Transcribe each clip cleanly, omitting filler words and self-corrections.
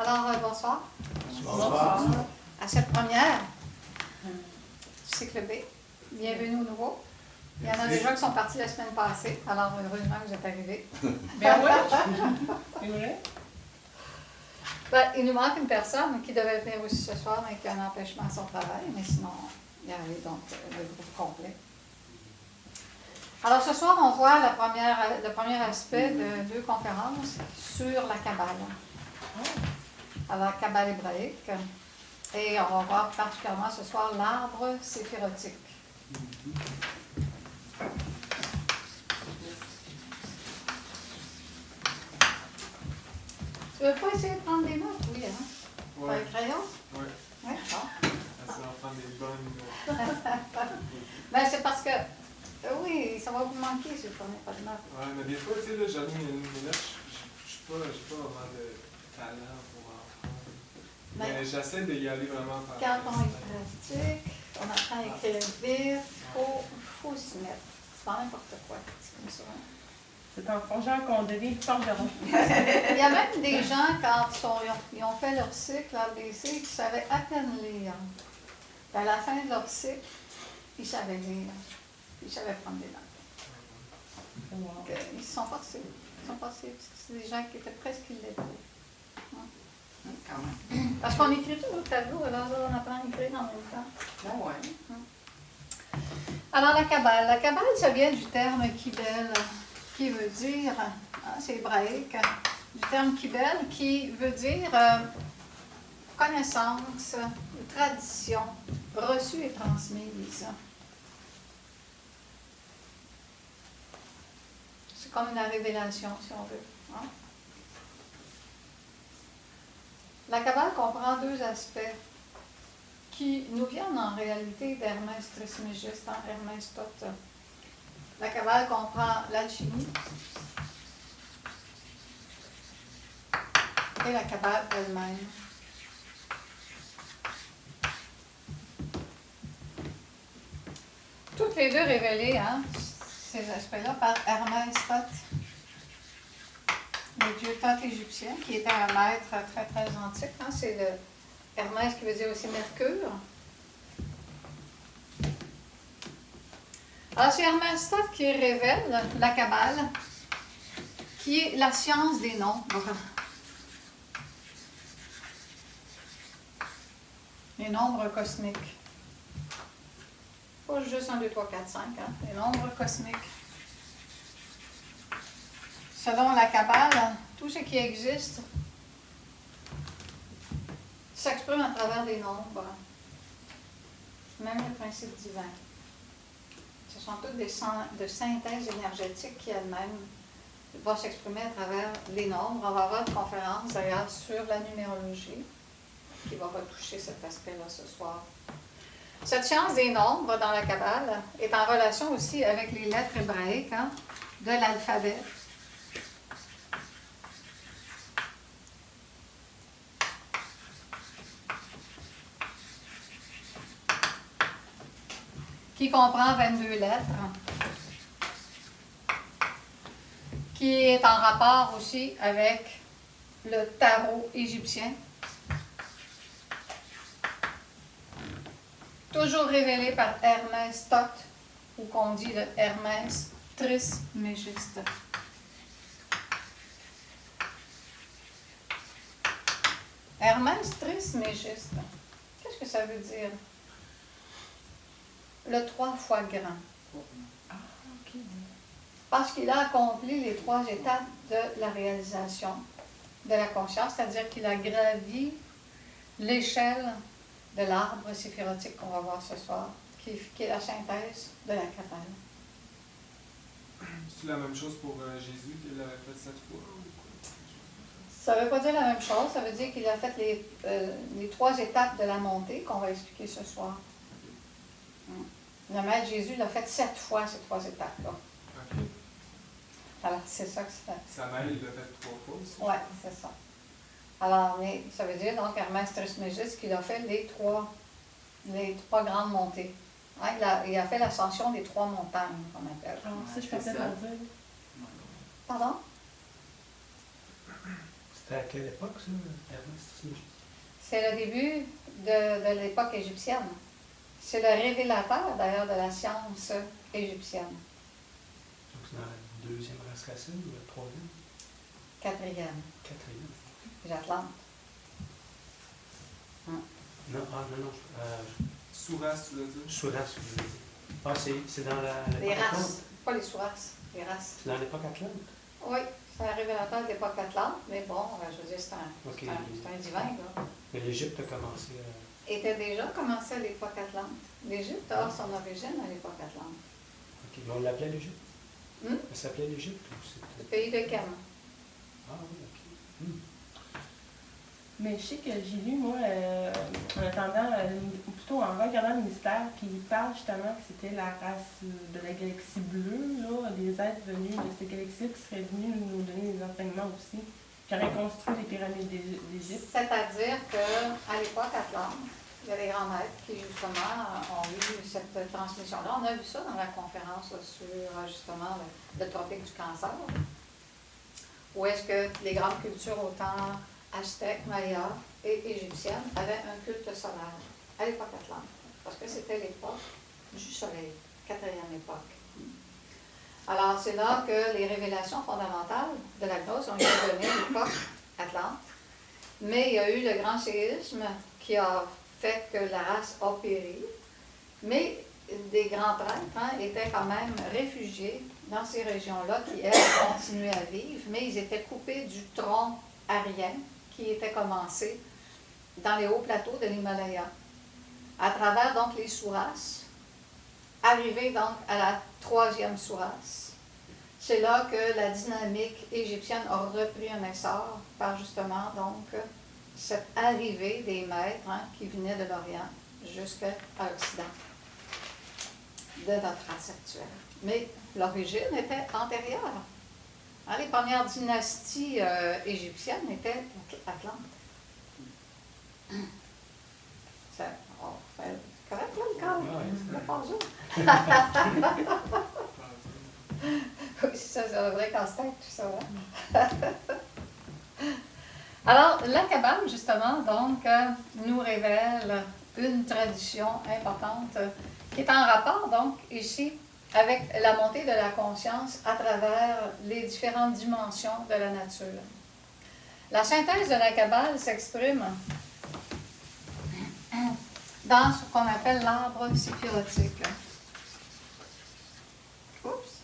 Alors, bonsoir. Bonsoir. À cette première du cycle B. Bienvenue au nouveau. Il y en a déjà qui sont partis la semaine passée, alors heureusement que vous êtes arrivés. Ben oui. C'est vrai? Ben, il nous manque une personne qui devait venir aussi ce soir, mais qui a un empêchement à son travail, mais sinon, il y avait donc le groupe complet. Alors ce soir, on voit le premier aspect de deux conférences sur la Kabbale. Alors, Kabbale hébraïque. Et on va voir particulièrement ce soir l'arbre séphirotique. Tu veux pas essayer de prendre des notes? Oui, hein? Ouais. Avec crayon? Ouais. Oui, bon. Ça va prendre des bonnes. Ben, c'est parce que, oui, ça va vous manquer si vous ne prenez pas de notes. Ouais, mais des fois, tu sais, là, j'en ai une minute, j'ai pas vraiment de talent pour en prendre. Mais j'essaie d'y aller vraiment par. Quand on est pratique, on apprend à écrire vite, faut s'y mettre. C'est pas n'importe quoi, c'est comme ça. C'est en forgeant qu'on devient forgeron. Il y a même des gens, quand ils ont fait leur cycle ABC, qui savaient à peine lire. Puis à la fin de leur cycle, ils savaient lire. Ils savaient prendre des notes. Wow. Donc, ils se sont passés. Ils sont passés, parce que c'est des gens qui étaient presque illettrés. Parce qu'on écrit tout au tableau, alors là, on apprend à écrire en même temps. Ah ouais. Alors, la Kabbale. La Kabbale, ça vient du terme Kibel, qui veut dire, c'est hébraïque, du terme Kibel, qui veut dire connaissance, tradition, reçue et transmise. C'est comme une révélation, si on veut. Hein? La Kabbale comprend deux aspects qui nous viennent en réalité d'Hermès Trismégiste, Hermès Tot. La Kabbale comprend l'alchimie et la Kabbale elle-même. Toutes les deux révélées, hein, ces aspects-là, par Hermès Tot, le dieu Tot égyptien, qui était un maître très très antique. Hein, c'est le Hermès qui veut dire aussi Mercure. Alors, c'est Hermès Tot qui révèle la Kabbale, qui est la science des nombres. Les nombres cosmiques. Pas juste 1, 2, 3, 4, 5, hein, les nombres cosmiques. Selon la Kabbale, tout ce qui existe s'exprime à travers des nombres, même le principe divin. Ce sont toutes des de synthèse énergétique qui elles-mêmes vont s'exprimer à travers les nombres. On va avoir une conférence d'ailleurs sur la numérologie qui va retoucher cet aspect-là ce soir. Cette science des nombres dans la Kabbale est en relation aussi avec les lettres hébraïques, hein, de l'alphabet. Qui comprend 22 lettres, qui est en rapport aussi avec le tarot égyptien, toujours révélé par Hermès Tot, ou qu'on dit le Hermès Trismégiste. Hermès Trismégiste, qu'est-ce que ça veut dire? Le 3 fois grand. Ah, ok. Parce qu'il a accompli les 3 étapes de la réalisation de la conscience, c'est-à-dire qu'il a gravi l'échelle de l'arbre séphirotique qu'on va voir ce soir, qui est la synthèse de la Kabbale. C'est la même chose pour Jésus qu'il l'avait fait 7 fois ou quoi? Ça ne veut pas dire la même chose, ça veut dire qu'il a fait les 3 étapes de la montée qu'on va expliquer ce soir. Le Maître Jésus l'a fait 7 fois, ces 3 étapes-là. Ok. Alors, c'est ça que c'est. Sa mère, il l'a fait 3 fois aussi. Oui, c'est ça. Alors, mais ça veut dire donc Hermès Trismégiste qu'il a fait les trois grandes montées. Hein, il a fait l'ascension des 3 montagnes, qu'on appelle. Alors, ça, je peux peut-être en dire. Pardon? C'était à quelle époque, ça, Ernest? C'est le début de l'époque égyptienne. C'est le révélateur, d'ailleurs, de la science égyptienne. Donc, c'est dans la deuxième race racine ou la troisième? Quatrième, Quatrième? l'Atlante. Non, non. Souras, tu veux dire? Souras, vous voulez dire. Ah, c'est dans Les l'époque races, Atlante? pas les sous-races, les races. C'est dans l'époque Atlante? Oui, c'est un révélateur de l'époque Atlante, mais bon, je veux dire, c'est Ok. un divin, là. Mais l'Égypte a commencé à... Était déjà commencé à l'époque Atlante. L'Égypte a son origine à l'époque Atlante. Ok, mais on l'appelait l'Égypte? Hmm? Elle s'appelait l'Égypte ou Le c'était... pays de Cam. Ah oui, ok. Mais je sais que j'ai lu, moi, en attendant, plutôt en regardant le mystère, puis il parle justement que c'était la race de la galaxie bleue, là, des êtres venus de cette galaxie qui seraient venus nous donner des enseignements aussi, qui auraient construit les pyramides d'Égypte. C'est-à-dire qu'à l'époque Atlante, il y a des grands maîtres qui, justement, ont eu cette transmission-là. On a vu ça dans la conférence là, sur, justement, le tropique du cancer, où est-ce que les grandes cultures, autant aztèques, mayas et égyptiennes, avaient un culte solaire à l'époque Atlante, parce que c'était l'époque du soleil, quatrième époque. Alors, c'est là que les révélations fondamentales de la gnose ont été données à l'époque Atlante. Mais il y a eu le grand séisme qui a fait que la race a péri. Mais des grands prêtres étaient quand même réfugiés dans ces régions-là qui, elles, continuaient à vivre, mais ils étaient coupés du tronc arien qui était commencé dans les hauts plateaux de l'Himalaya, à travers donc les sous-races, arrivé donc à la troisième sous-race. C'est là que la dynamique égyptienne a repris un essor par justement donc cette arrivée des maîtres qui venaient de l'Orient jusqu'à l'Occident de notre race actuelle. Mais l'origine était antérieure. Les premières dynasties égyptiennes étaient Atlante. C'est correct là, le cadre? Ouais, Le pas oui, ça, c'est un vrai casse-tête, tout ça. Alors, la Kabbale, justement, donc, nous révèle une tradition importante qui est en rapport, donc, ici, avec la montée de la conscience à travers les différentes dimensions de la nature. La synthèse de la Kabbale s'exprime dans ce qu'on appelle l'arbre séphirotique. Oups!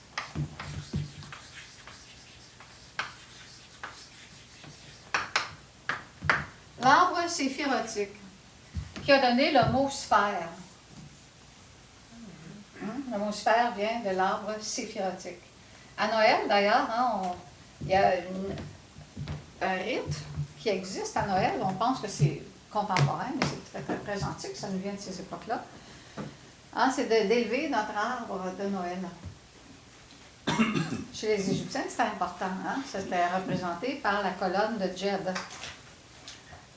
L'arbre séphirotique, qui a donné le mot sphère. Le mot sphère vient de l'arbre séphirotique. À Noël, d'ailleurs, il y a un rite qui existe à Noël. On pense que c'est contemporain, mais c'est très, très, très antique. Ça nous vient de ces époques-là. C'est d'élever notre arbre de Noël. Chez les Égyptiens, c'était important. C'était représenté par la colonne de Djed.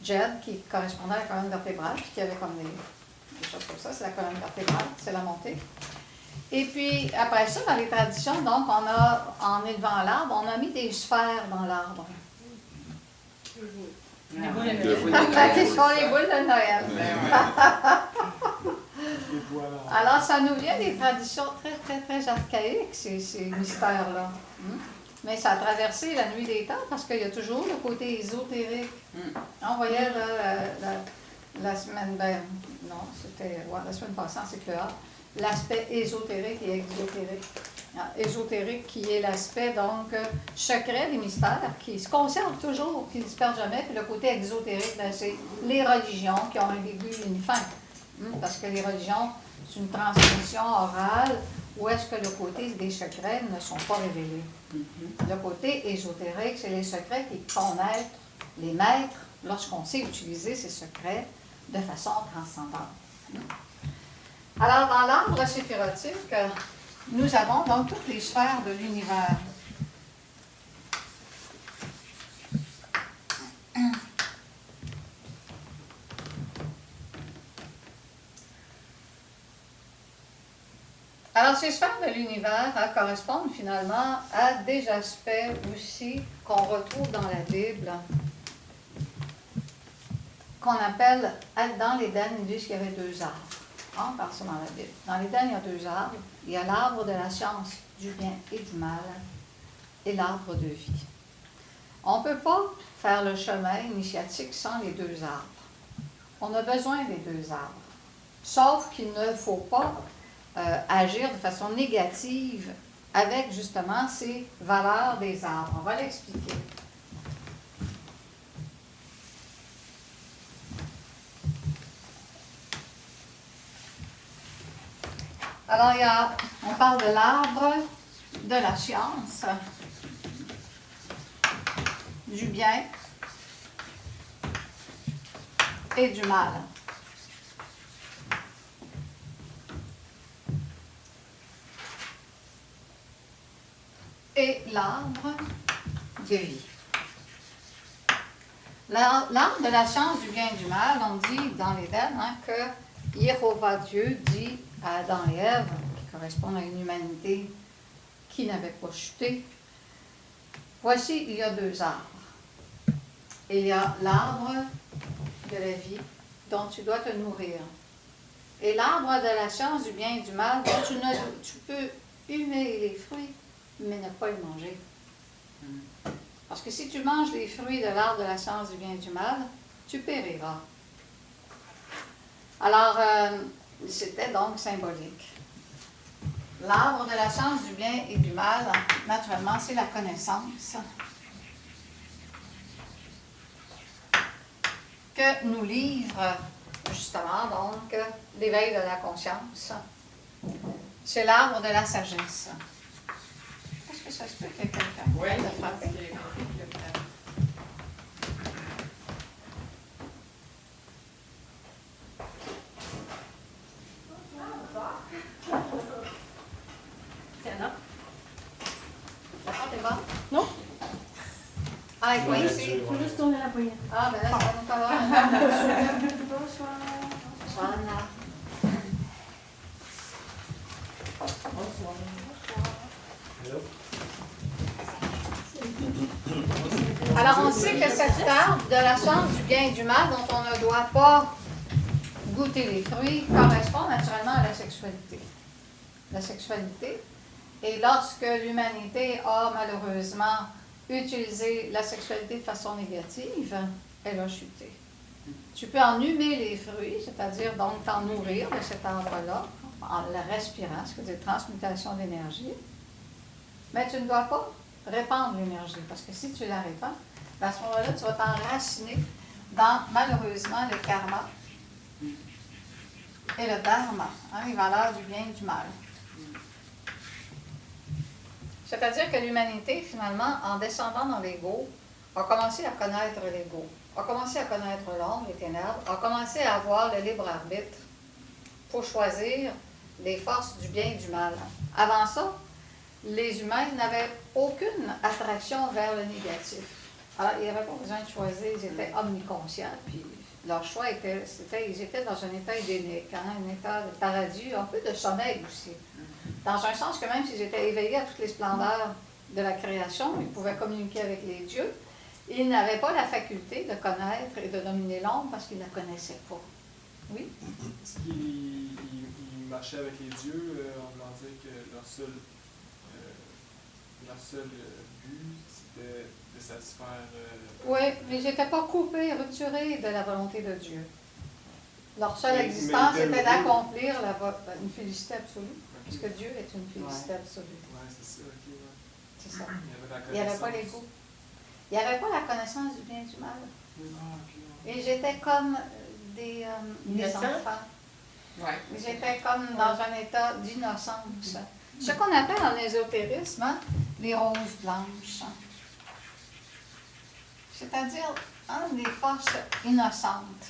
Djed, qui correspondait à la colonne vertébrale, puis qui avait comme des choses comme ça. C'est la colonne vertébrale, c'est la montée. Et puis, après ça, dans les traditions, donc, en élevant l'arbre, on a mis des sphères dans l'arbre. Des boules de Qui sont les boules de Noël. Alors, ça nous vient des traditions très, très, très archaïques, ces mystères-là. Mais ça a traversé la nuit des temps parce qu'il y a toujours le côté ésotérique. On voyait la semaine, c'était la semaine passée, c'est clair. L'aspect ésotérique et exotérique. Ésotérique qui est l'aspect donc secret des mystères qui se conservent toujours, qui ne disparaissent jamais. Puis le côté exotérique, c'est les religions qui ont un début et une fin. Parce que les religions, c'est une transmission orale où est-ce que le côté des secrets ne sont pas révélés. Le côté ésotérique, c'est les secrets qui font naître les maîtres lorsqu'on sait utiliser ces secrets de façon transcendante. Alors, dans l'arbre séphirotique, nous avons donc toutes les sphères de l'univers. Alors, ces sphères de l'univers correspondent finalement à des aspects aussi qu'on retrouve dans la Bible qu'on appelle, dans l'Éden, ils disent qu'il y avait 2 arbres. On parle ça dans la Bible. Dans l'Éden, il y a 2 arbres. Il y a l'arbre de la science du bien et du mal et l'arbre de vie. On ne peut pas faire le chemin initiatique sans les 2 arbres. On a besoin des 2 arbres. Sauf qu'il ne faut pas agir de façon négative avec justement ces valeurs des arbres. On va l'expliquer. Alors, on parle de l'arbre de la science, du bien et du mal. Et l'arbre de vie. L'arbre de la science du bien et du mal, on dit dans l'Éden que Jéhovah Dieu dit à Adam et Ève, qui correspondent à une humanité qui n'avait pas chuté, voici, il y a 2 arbres. Il y a l'arbre de la vie dont tu dois te nourrir. Et l'arbre de la science du bien et du mal dont tu peux humer les fruits, mais ne pas les manger. Parce que si tu manges les fruits de l'arbre de la science du bien et du mal, tu périras. Alors, c'était donc symbolique. L'arbre de la science du bien et du mal, naturellement, c'est la connaissance que nous livre justement donc l'éveil de la conscience. C'est l'arbre de la sagesse. Est-ce que ça se peut que quelqu'un Oui, de frapper? Tiens, La porte est bonne? Non. Ah, elle est coincée. il faut juste tourner la poignée. Ah, ben là, ça va nous falloir. Bonsoir. Voilà. Hello. Alors, on sait que cet arbre de la science du bien et du mal, dont on ne doit pas goûter les fruits, correspond naturellement à la sexualité. La sexualité. Et lorsque l'humanité a malheureusement utilisé la sexualité de façon négative, elle a chuté. Tu peux en humer les fruits, c'est-à-dire donc t'en nourrir de cet arbre-là, en le respirant, ce que c'est transmutation d'énergie, mais tu ne dois pas répandre l'énergie, parce que si tu la répands, ben à ce moment-là, tu vas t'enraciner dans, malheureusement, le karma et le dharma, les valeurs du bien et du mal. C'est-à-dire que l'humanité, finalement, en descendant dans l'ego, a commencé à connaître l'ego, a commencé à connaître l'ombre, les ténèbres, a commencé à avoir le libre arbitre pour choisir les forces du bien et du mal. Avant ça, les humains n'avaient aucune attraction vers le négatif. Alors, ils n'avaient pas besoin de choisir, ils étaient omniconscients, puis leur choix ils étaient dans un état idyllique, un état de paradis, un peu de sommeil aussi. Dans un sens que même s'ils étaient éveillés à toutes les splendeurs de la création, ils pouvaient communiquer avec les dieux, ils n'avaient pas la faculté de connaître et de dominer l'ombre parce qu'ils ne la connaissaient pas. Oui? Est-ce qu'ils marchaient avec les dieux, on leur disait que leur seul but, c'était de satisfaire... Oui, mais ils n'étaient pas coupés, retirés de la volonté de Dieu. Leur seule Mais existence ils étaient était heureux. d'accomplir une félicité absolue, Ok. puisque Dieu est une félicité absolue. Ouais, c'est ça, ok. Ouais. C'est ça. Il y avait la Il n'y avait pas connaissance. l'ego. Il n'y avait pas la connaissance du bien et du mal. Ah, ok. Ouais. Et j'étais comme des Innocents? enfants. Ouais. J'étais comme dans un état d'innocence. Ce qu'on appelle en ésotérisme, les roses blanches. C'est-à-dire des forces innocentes,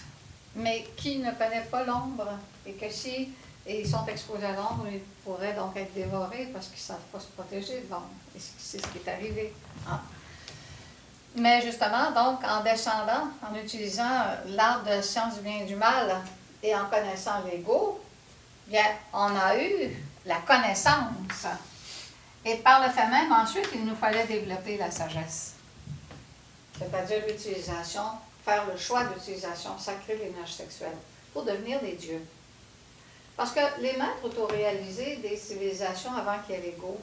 mais qui ne connaissent pas l'ombre et que si ils sont exposés à l'ombre, ils pourraient donc être dévorés parce qu'ils ne savent pas se protéger de l'ombre. Et c'est ce qui est arrivé. Hein. Mais justement, donc, en descendant, en utilisant l'arbre de la science du bien et du mal et en connaissant l'ego, bien, on a eu la connaissance. Et par le fait même, ensuite, il nous fallait développer la sagesse. C'est-à-dire l'utilisation faire le choix d'utilisation sacrée de l'énergie sexuelle pour devenir des dieux. Parce que les maîtres autoréalisés des civilisations avant qu'il y ait l'ego,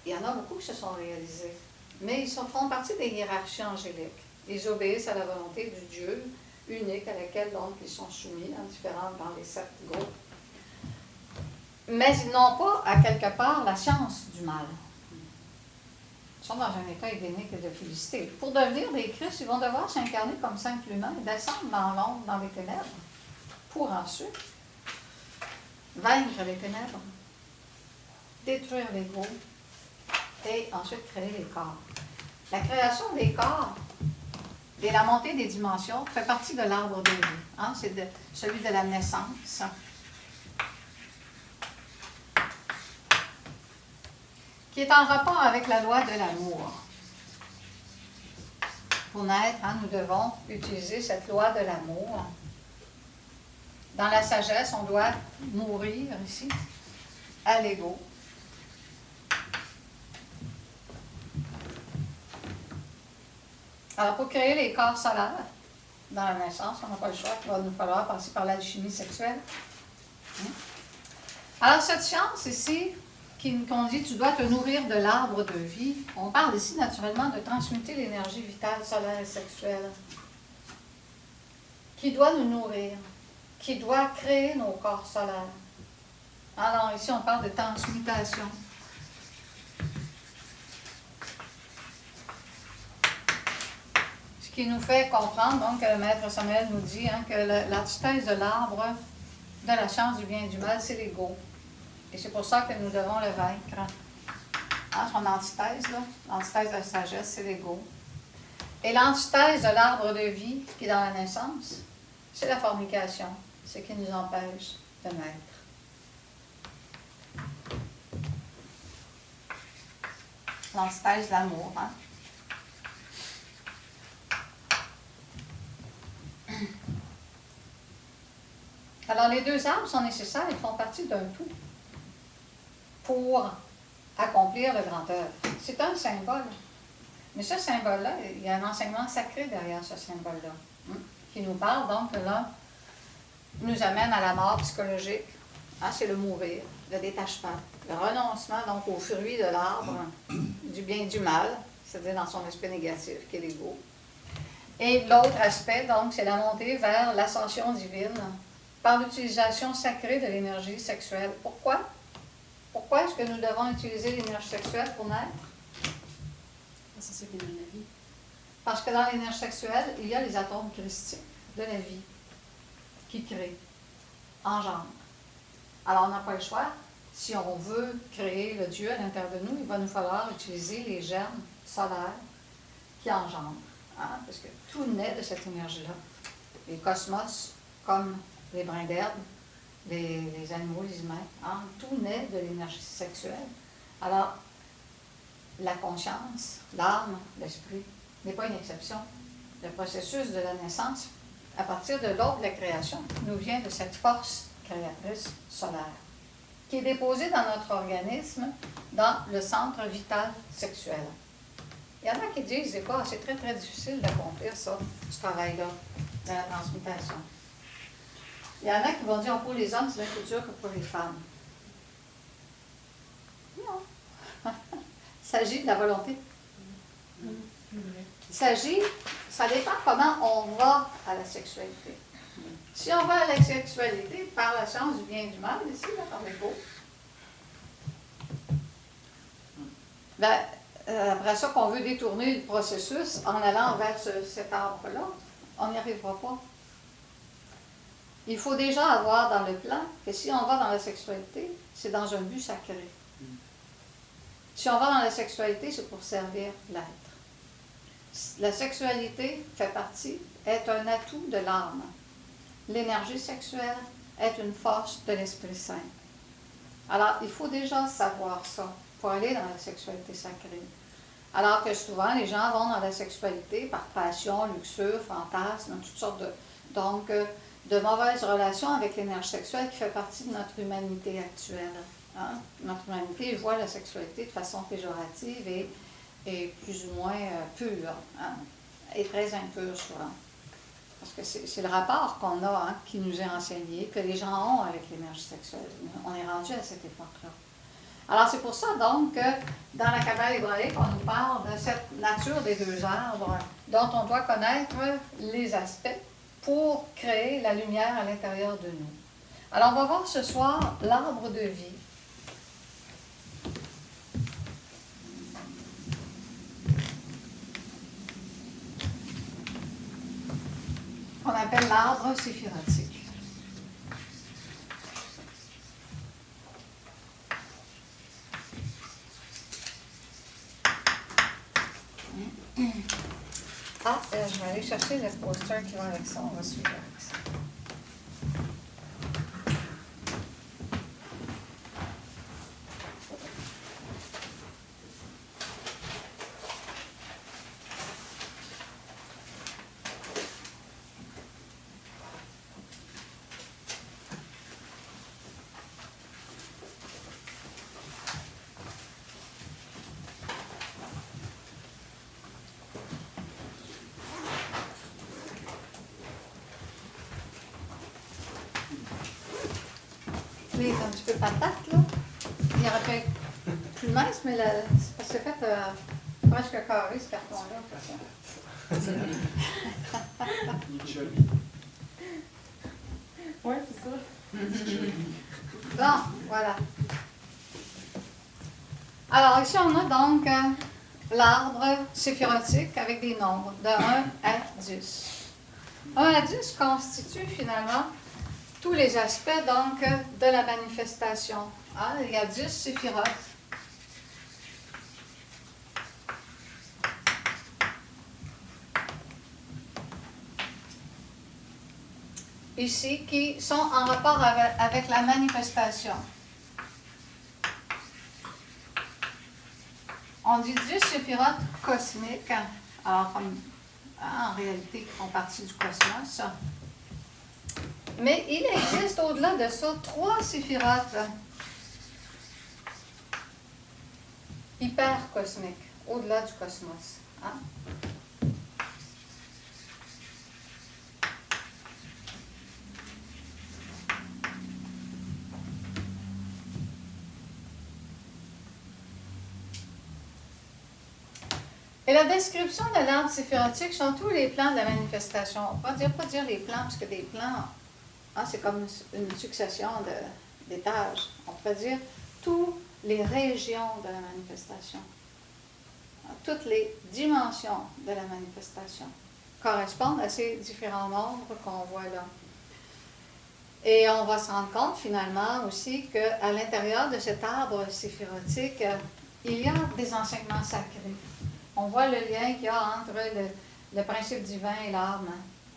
il y en a beaucoup qui se sont réalisés, mais ils font partie des hiérarchies angéliques. Ils obéissent à la volonté du Dieu unique à laquelle donc ils sont soumis dans les 7 groupes. Mais ils n'ont pas, à quelque part, la science du mal. Ils sont dans un état édénique et de félicité. Pour devenir des Christ, ils vont devoir s'incarner comme simples humains et descendre dans l'ombre, dans les ténèbres, pour ensuite vaincre les ténèbres, détruire l'ego et ensuite créer les corps. La création des corps et la montée des dimensions fait partie de l'arbre de vie. Hein? C'est celui de la naissance. Qui est en rapport avec la loi de l'amour. Pour naître, hein, nous devons utiliser cette loi de l'amour. Dans la sagesse, on doit mourir ici, à l'ego. Alors, pour créer les corps solaires, dans la naissance, on n'a pas le choix, il va nous falloir passer par l'alchimie sexuelle. Alors, cette science ici, qu'on dit tu dois te nourrir de l'arbre de vie, on parle ici naturellement de transmuter l'énergie vitale, solaire et sexuelle, qui doit nous nourrir, qui doit créer nos corps solaires. Alors, ici, on parle de transmutation. Ce qui nous fait comprendre, donc, que le maître Samuel nous dit hein, que l'antithèse de l'arbre de la science du bien et du mal, c'est l'ego. Et c'est pour ça que nous devons le vaincre. Hein, son antithèse, là, l'antithèse de la sagesse, c'est l'ego. Et l'antithèse de l'arbre de vie, qui est dans la naissance, c'est la fornication, ce qui nous empêche de naître. L'antithèse de l'amour, hein. Alors, les deux arbres sont nécessaires, ils font partie d'un tout pour accomplir le grand œuvre. C'est un symbole. Mais ce symbole-là, il y a un enseignement sacré derrière ce symbole-là, qui nous parle donc que l'un nous amène à la mort psychologique. Hein, c'est le mourir, le détachement, le renoncement donc au fruit de l'arbre du bien et du mal, c'est-à-dire dans son aspect négatif, qui est l'ego. Et l'autre aspect, donc, c'est la montée vers l'ascension divine par l'utilisation sacrée de l'énergie sexuelle. Pourquoi? Pourquoi est-ce que nous devons utiliser l'énergie sexuelle pour naître? C'est ça qui donne la vie. Parce que dans l'énergie sexuelle, il y a les atomes christiques de la vie qui créent, engendrent. Alors, on n'a pas le choix. Si on veut créer le Dieu à l'intérieur de nous, il va nous falloir utiliser les germes solaires qui engendrent. Hein? Parce que tout naît de cette énergie-là. Les cosmos, comme les brins d'herbe, les animaux, les humains, hein? Tout naît de l'énergie sexuelle. Alors, la conscience, l'âme, l'esprit n'est pas une exception. Le processus de la naissance, à partir de l'ordre de la création, nous vient de cette force créatrice solaire, qui est déposée dans notre organisme, dans le centre vital sexuel. Il y en a qui disent que c'est très, très difficile d'accomplir ça, ce travail-là, de la transmutation. Il y en a qui vont dire, pour les hommes, c'est bien plus dur que pour les femmes. Non. Il s'agit de la volonté. Il s'agit, ça dépend comment on va à la sexualité. Si on va à la sexualité par la science du bien et du mal, ici, là, par l'ego, ben, après ça, qu'on veut détourner le processus en allant vers cet arbre-là, on n'y arrivera pas. Il faut déjà avoir dans le plan que si on va dans la sexualité, c'est dans un but sacré. Si on va dans la sexualité, c'est pour servir l'être. La sexualité fait partie, est un atout de l'âme. L'énergie sexuelle est une force de l'Esprit Saint. Alors, il faut déjà savoir ça pour aller dans la sexualité sacrée. Alors que souvent, les gens vont dans la sexualité par passion, luxure, fantasme, toutes sortes de mauvaises relations avec l'énergie sexuelle qui fait partie de notre humanité actuelle. Hein? Notre humanité voit la sexualité de façon péjorative et plus ou moins pure, hein? Et très impure souvent. parce que c'est le rapport qu'on a, hein, qui nous est enseigné, que les gens ont avec l'énergie sexuelle. On est rendu à cette époque-là. Alors, c'est pour ça, donc, que dans la Kabbale hébraïque, on nous parle de cette nature des deux arbres dont on doit connaître les aspects pour créer la lumière à l'intérieur de nous. Alors, on va voir ce soir l'arbre de vie. Qu'on appelle l'arbre séphirotique. Je vais aller chercher le poster qui va avec ça. On va suivre avec ça. Il est un petit peu patate, là. Il aurait pu être plus mince, mais c'est fait presque carré, ce carton-là. Il est joli. Oui, c'est ça. Bon, voilà. Alors, ici, on a donc l'arbre séphirotique avec des nombres de 1 à 10. 1 à 10 constitue finalement tous les aspects donc de la manifestation. Hein? Il y a 10 séphirotes. Ici, qui sont en rapport avec la manifestation. On dit 10 séphirotes cosmiques, alors comme en réalité qui font partie du cosmos. Mais il existe au-delà de ça 3 séphirotes hypercosmiques, au-delà du cosmos. Hein? Et la description de l'arbre séphirotique sont tous les plans de la manifestation. On ne va pas dire les plans, parce que des plans, hein, c'est comme une succession d'étages. On peut dire toutes les régions de la manifestation. Toutes les dimensions de la manifestation correspondent à ces différents nombres qu'on voit là. Et on va se rendre compte finalement aussi qu'à l'intérieur de cet arbre séphirotique, il y a des enseignements sacrés. On voit le lien qu'il y a entre le principe divin et l'âme.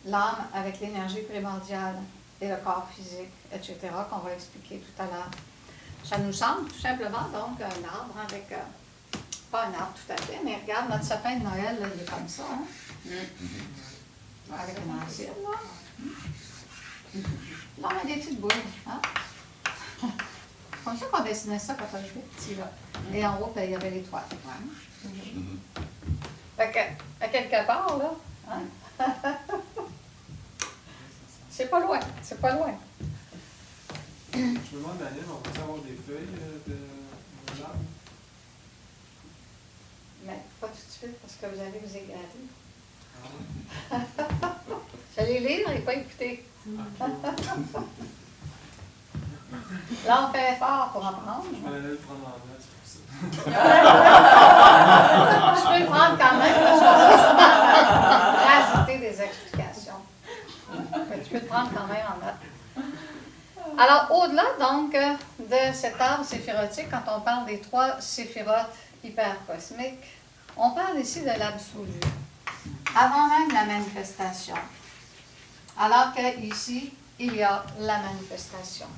L'âme avec l'énergie primordiale et le corps physique, etc., qu'on va expliquer tout à l'heure. Ça nous semble tout simplement donc un arbre avec, pas un arbre tout à fait, mais regarde, notre sapin de Noël, là, il est comme ça, hein? Avec un ancien, là. Là, on a des petites boules, hein? Comme ça qu'on dessinait ça quand on était petit, là. Et en haut, il y avait l'étoile. Ouais. Fait que, à quelque part, là, hein? C'est pas loin, c'est pas loin. Je me demande, Daniel, on peut avoir des feuilles de l'arbre? Mais pas tout de suite, parce que vous allez vous égarer. Ah. Vous allez lire et pas écouter. Okay. Là, on fait effort pour apprendre. Je vais aller le prendre en note, c'est pour ça. Je peux le prendre quand même, parce qu'on va rajouter des explications. Mais tu peux le prendre quand même en note. Alors, au-delà donc de cet arbre séphirotique, quand on parle des 3 séphirotes hypercosmiques, on parle ici de l'absolu, avant même la manifestation. Alors qu'ici, il y a la manifestation.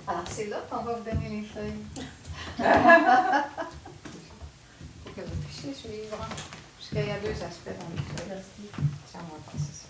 Alors, c'est là qu'on va vous donner les feuilles. Il faut que vous puissiez suivre. Parce qu'il y a 2 aspects dans les feuilles. Merci. Tiens, on va passer ça.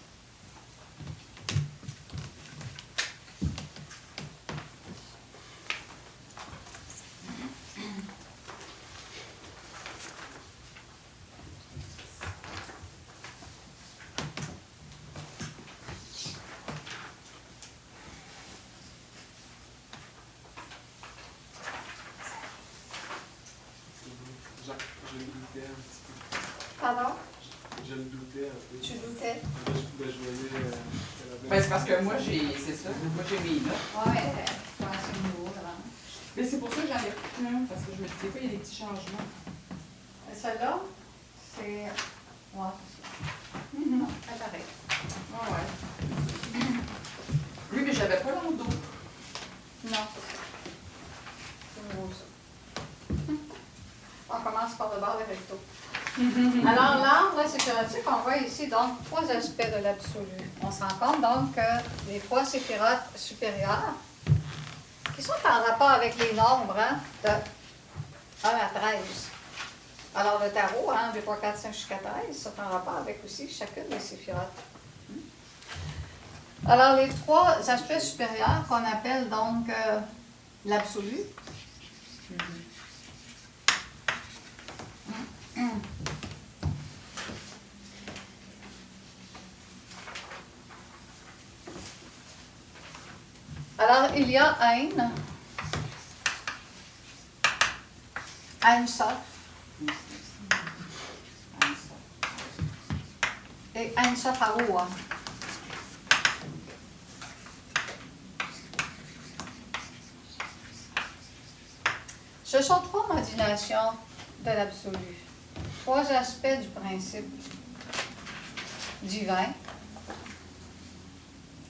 doutais un petit peu. Pardon? Je le doutais un peu. Tu doutais? Je voyais qu'elle avait... Ben, c'est parce que moi, c'est ça. Moi, j'ai mis là. Ouais, c'est nouveau, vraiment. Mais c'est pour ça que j'en ai pris un, parce que je me dis, des fois, il y a des petits changements. Celle-là, c'est. Ouais, c'est ça. Non, c'est pareil. Ah ouais. Oui, mais j'avais pas dans le dos. Non, c'est nouveau, ça. On commence par le bord des rectos. Alors, l'arbre séphirotique, on voit ici donc trois aspects de l'absolu. On se rend compte donc que les trois séphirotes supérieures, qui sont en rapport avec les nombres de 1 à 13. Alors, le tarot, 1, 2, 3, 4, 5 jusqu'à 13, sont en rapport avec aussi chacune des séphirotes. Alors, les trois aspects supérieurs qu'on appelle donc l'absolu. Alors, il y a Ein Sof et Ein Sof Aroua. Ce sont trois modulations de l'absolu, trois aspects du principe divin,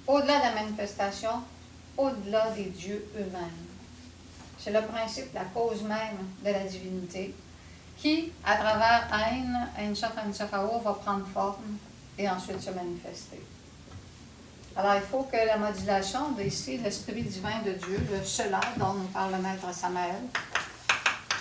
au-delà de la manifestation, au-delà des dieux eux-mêmes. C'est le principe, la cause même de la divinité, qui, à travers Ein Sof Aroua, va prendre forme et ensuite se manifester. Alors, il faut que la modulation d'ici, l'esprit divin de Dieu, le cela dont nous parle le maître Samael,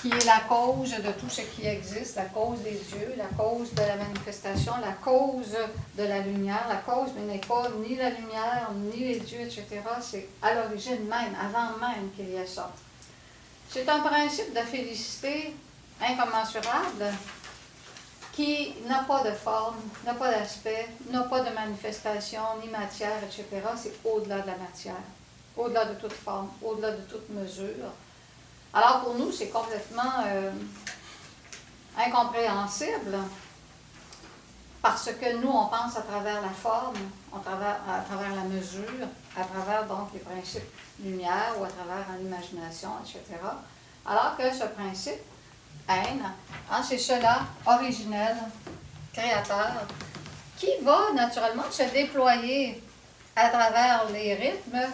qui est la cause de tout ce qui existe, la cause des dieux, la cause de la manifestation, la cause de la lumière. La cause n'est pas ni la lumière, ni les dieux, etc. C'est à l'origine même, avant même qu'il y ait ça. C'est un principe de félicité incommensurable qui n'a pas de forme, n'a pas d'aspect, n'a pas de manifestation, ni matière, etc. C'est au-delà de la matière, au-delà de toute forme, au-delà de toute mesure. Alors pour nous, c'est complètement incompréhensible parce que nous, on pense à travers la forme, à travers la mesure, à travers donc les principes lumière ou à travers l'imagination, etc. Alors que ce principe, c'est cela, originel, créateur, qui va naturellement se déployer à travers les rythmes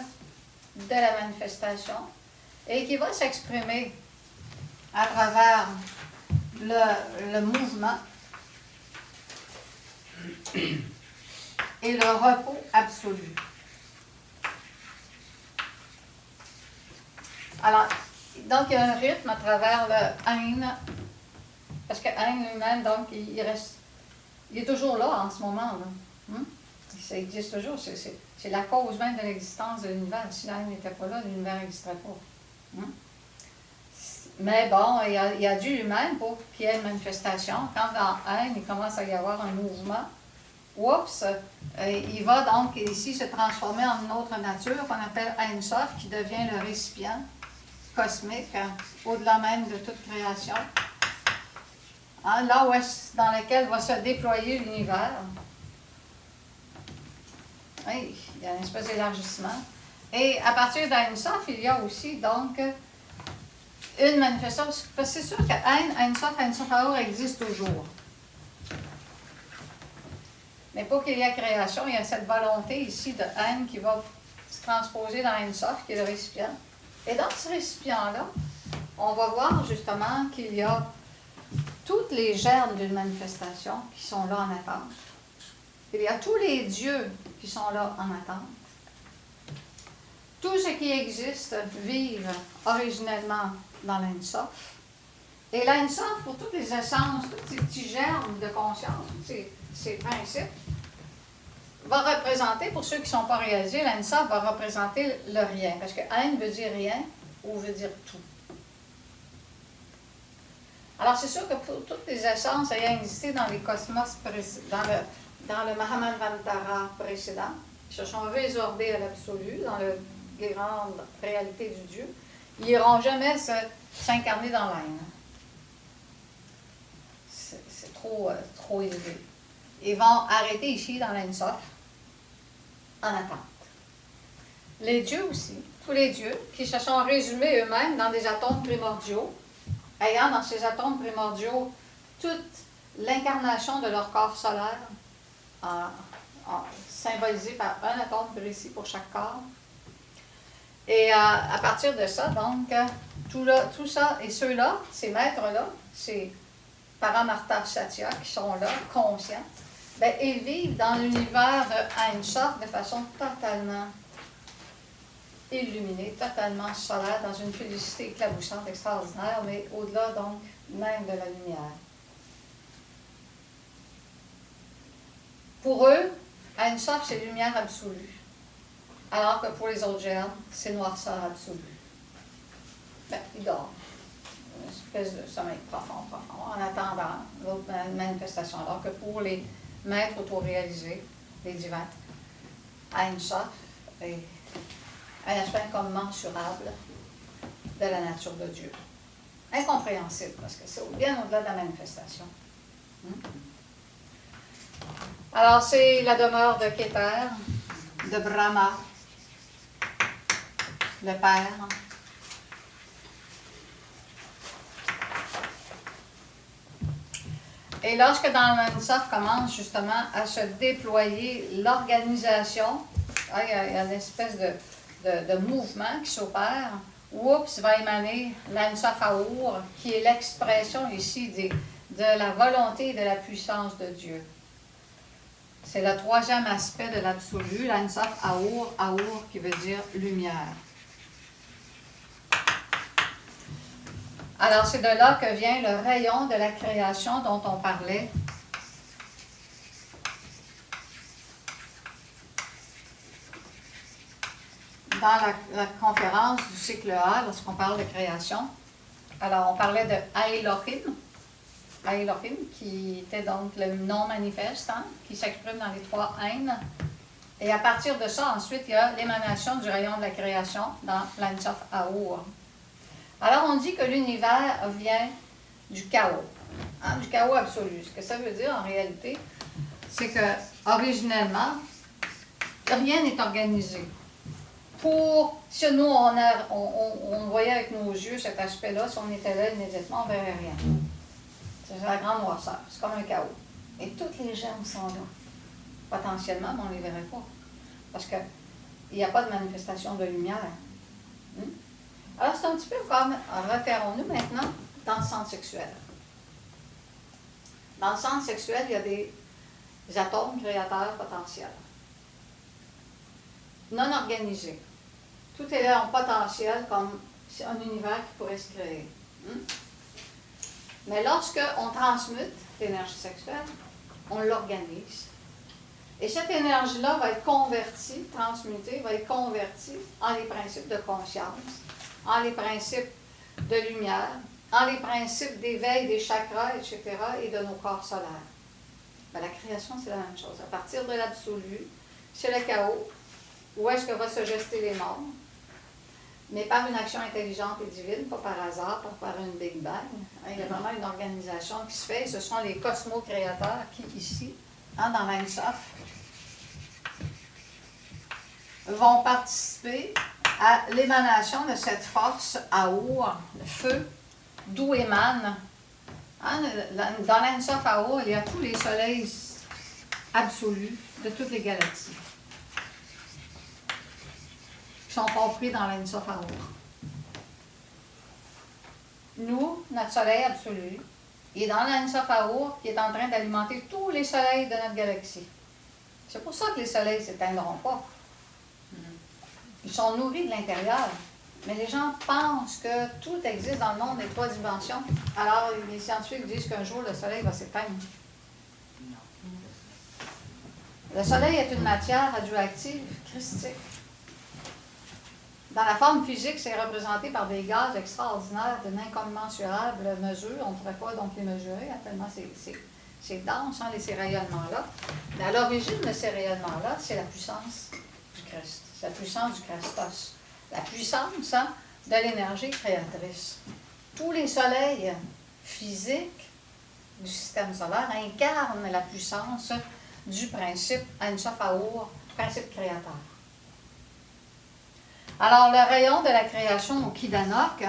de la manifestation et qui va s'exprimer à travers le mouvement et le repos absolu. Alors, donc il y a un rythme à travers le Ein, parce que Ein lui-même, donc, il est toujours là en ce moment. Là. Ça existe toujours, c'est la cause même de l'existence de l'univers. Si Ein n'était pas là, l'univers n'existerait pas. Mais bon, il a dû lui-même pour qu'il y ait une manifestation. Quand dans Ein, il commence à y avoir un mouvement, il va donc ici se transformer en une autre nature qu'on appelle Ein Sof, qui devient le récipient cosmique, au-delà même de toute création. Là dans lequel va se déployer l'univers. Oui, il y a une espèce d'élargissement. Et à partir d'Ein Sof, il y a aussi donc une manifestation. Parce que c'est sûr que Ein Sof Aroua existe toujours. Mais pour qu'il y ait création, il y a cette volonté ici de Ein qui va se transposer dans Ein Sof, qui est le récipient. Et dans ce récipient-là, on va voir justement qu'il y a toutes les germes d'une manifestation qui sont là en attente. Il y a tous les dieux qui sont là en attente. Tout ce qui existe vive originellement dans l'Ein Sof. Et l'Ein Sof, pour toutes les essences, tous ces petits germes de conscience, tous ces principes, va représenter, pour ceux qui ne sont pas réalisés, l'Ein Sof va représenter le rien. Parce que Ein veut dire rien ou veut dire tout. Alors, c'est sûr que pour toutes les essences ayant existé dans les cosmos dans le Mahamanvantara précédent, ils se sont résorbés à l'absolu, dans les grandes réalités du Dieu, ils n'iront jamais s'incarner dans l'Ein. trop élevé. Ils vont arrêter ici dans l'Ensof en attente. Les dieux aussi, tous les dieux, qui se sont résumés eux-mêmes dans des atomes primordiaux, ayant dans ces atomes primordiaux toute l'incarnation de leur corps solaire, symbolisée par un atome précis pour chaque corps. Et à partir de ça, donc, tout ça, et ceux-là, ces maîtres-là, ces Paramarta Satya qui sont là, conscients, bien, ils vivent dans l'univers de Ein-Sof de façon totalement illuminée, totalement solaire, dans une félicité éclaboussante, extraordinaire, mais au-delà donc même de la lumière. Pour eux, Ein-Sof, c'est lumière absolue, alors que pour les autres germes, c'est noirceur absolue. Ben, ils dorment. Une espèce de sommeil profond, en attendant l'autre manifestation. Alors que pour les maîtres autoréalisés, les divins, Ein-Sof est un aspect incommensurable de la nature de Dieu. Incompréhensible, parce que c'est bien au-delà de la manifestation. Alors, c'est la demeure de Keter, de Brahma, le Père. Et lorsque dans l'En-Sof commence justement à se déployer l'organisation, il y a une espèce de mouvement qui s'opère, oups, va émaner l'En-Sof Aour, qui est l'expression ici de la volonté et de la puissance de Dieu. C'est le troisième aspect de l'absolu, l'En-Sof Aour, Aour qui veut dire lumière. Alors, c'est de là que vient le rayon de la création dont on parlait. Dans la conférence du cycle A, lorsqu'on parle de création, alors on parlait de Elohim, qui était donc le non manifeste, qui s'exprime dans les trois haines. Et à partir de ça, ensuite, il y a l'émanation du rayon de la création dans l'En-Sof Aour. Alors, on dit que l'univers vient du chaos, du chaos absolu. Ce que ça veut dire, en réalité, c'est que, originellement, rien n'est organisé. Si nous, on voyait avec nos yeux cet aspect-là, si on était là immédiatement, on ne verrait rien. C'est la grande noirceur, c'est comme un chaos. Et toutes les gemmes sont là. Potentiellement, mais on ne les verrait pas. Parce qu'il n'y a pas de manifestation de lumière. Alors, c'est un petit peu comme, référons-nous maintenant dans le centre sexuel. Dans le centre sexuel, il y a des atomes créateurs potentiels. Non organisés. Tout est là en potentiel comme un univers qui pourrait se créer. Mais lorsqu'on transmute l'énergie sexuelle, on l'organise. Et cette énergie-là va être convertie, transmutée, va être convertie en les principes de conscience, en les principes de lumière, en les principes d'éveil des chakras, etc., et de nos corps solaires. Ben, la création, c'est la même chose. À partir de l'absolu, c'est le chaos. Où est-ce que va se gester les morts? Mais par une action intelligente et divine, pas par hasard, pas par une Big Bang. Il y a vraiment une organisation qui se fait. Ce sont les cosmo-créateurs qui, ici, dans l'En-Sof, vont participer à l'émanation de cette force Aour, le feu, d'où émane. Dans l'En-Sof Aour, il y a tous les soleils absolus de toutes les galaxies qui sont compris dans l'En-Sof Aour. Nous, notre soleil absolu, est dans l'En-Sof Aour qui est en train d'alimenter tous les soleils de notre galaxie. C'est pour ça que les soleils ne s'éteindront pas. Ils sont nourris de l'intérieur. Mais les gens pensent que tout existe dans le monde des trois dimensions. Alors, les scientifiques disent qu'un jour, le soleil va s'éteindre. Le soleil est une matière radioactive christique. Dans la forme physique, c'est représenté par des gaz extraordinaires d'une incommensurable mesure. On ne pourrait pas donc les mesurer, tellement c'est dense, ces rayonnements-là. Mais à l'origine de ces rayonnements-là, c'est la puissance du Christ. C'est la puissance du Christos. La puissance de l'énergie créatrice. Tous les soleils physiques du système solaire incarne la puissance du principe Ensofaour, principe créateur. Alors, le rayon de la création au Kidanok,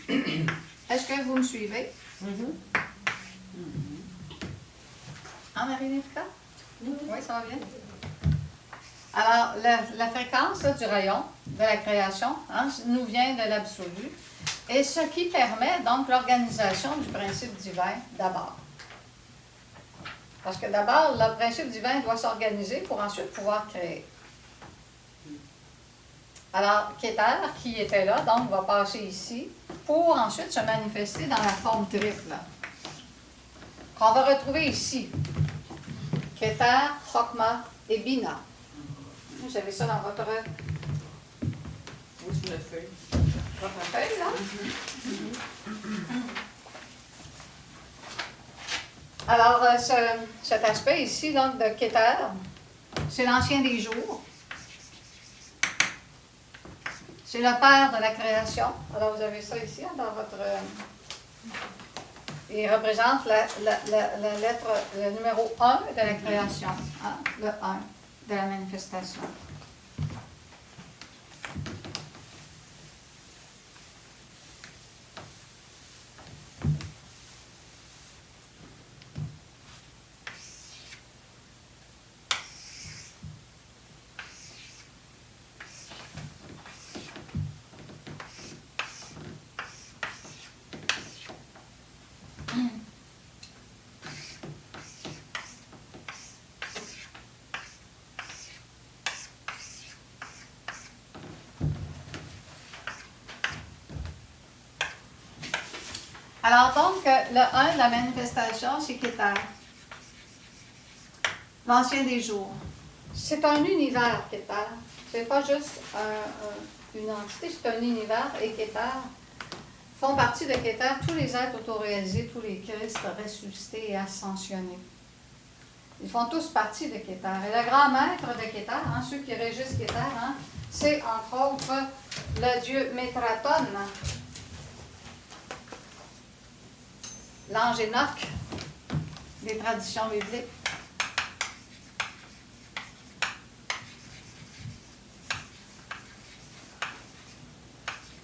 est-ce que vous me suivez? En Marie-Néfica? Oui, ça va bien. Alors, la fréquence là, du rayon de la création nous vient de l'absolu, et ce qui permet donc l'organisation du principe divin d'abord. Parce que d'abord, le principe divin doit s'organiser pour ensuite pouvoir créer. Alors, Keter, qui était là, donc va passer ici, pour ensuite se manifester dans la forme triple, qu'on va retrouver ici. Keter, Chokma et Bina. Vous avez ça dans votre Oui, c'est notre feuille. feuille, là? Alors, cet aspect ici, donc, de Keter, c'est l'ancien des jours. C'est le père de la création. Alors, vous avez ça ici, dans votre... il représente la lettre, le numéro 1 de la création, le 1 de la manifestation. Alors donc, le 1 de la manifestation, c'est Keter, l'ancien des jours. C'est un univers, Keter. C'est pas juste une entité, c'est un univers, et Keter font partie de Keter tous les êtres autoréalisés, tous les Christ ressuscités et ascensionnés. Ils font tous partie de Keter. Et le grand maître de Keter, ceux qui régissent Keter, c'est entre autres le dieu Métraton, l'ange Enoch des traditions bibliques.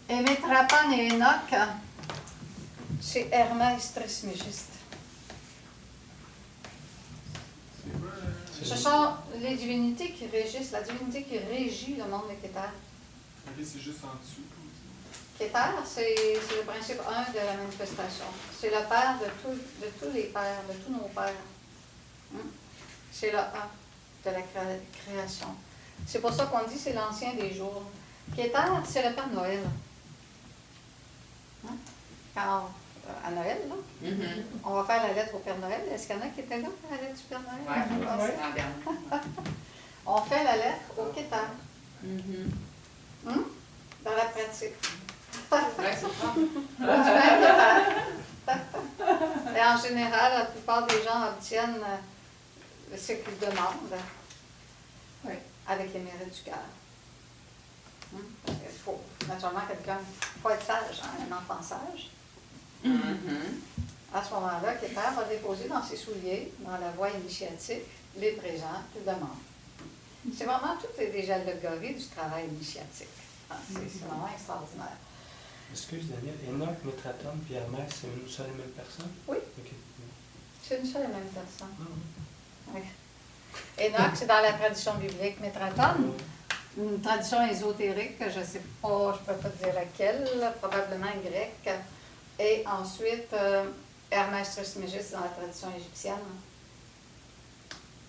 Et Métraton et Enoch, c'est Hermès Trismégiste. Ce sont les divinités qui régissent, la divinité qui régit le monde de Keter. Ok, c'est juste en dessous. Keter, c'est le principe 1 de la manifestation. C'est le père de tous les pères, de tous nos pères. C'est le 1 de la création. C'est pour ça qu'on dit que c'est l'ancien des jours. Keter, c'est le Père Noël. Quand, à Noël, là, on va faire la lettre au Père Noël. Est-ce qu'il y en a qui étaient là pour la lettre du Père Noël? Oui, c'est la dernière. On fait la lettre au Keter. Dans la pratique. Oui, c'est ça. Et en général, la plupart des gens obtiennent ce qu'ils demandent avec les mérites du cœur. Parce qu'il faut, naturellement, il faut être sage, un enfant sage. À ce moment-là, Keter va déposer dans ses souliers, dans la voie initiatique, les présents qu'il demande. C'est vraiment toutes des allégories du travail initiatique. C'est vraiment extraordinaire. Excuse Daniel, Enoch, Métraton et Hermès, c'est une seule et même personne? Oui. Okay. C'est une seule et même personne. Ah, Oui. Enoch, c'est dans la tradition biblique. Métraton, une tradition ésotérique, je ne sais pas, je ne peux pas te dire laquelle, probablement grecque. Et ensuite, Hermès Trismégiste dans la tradition égyptienne.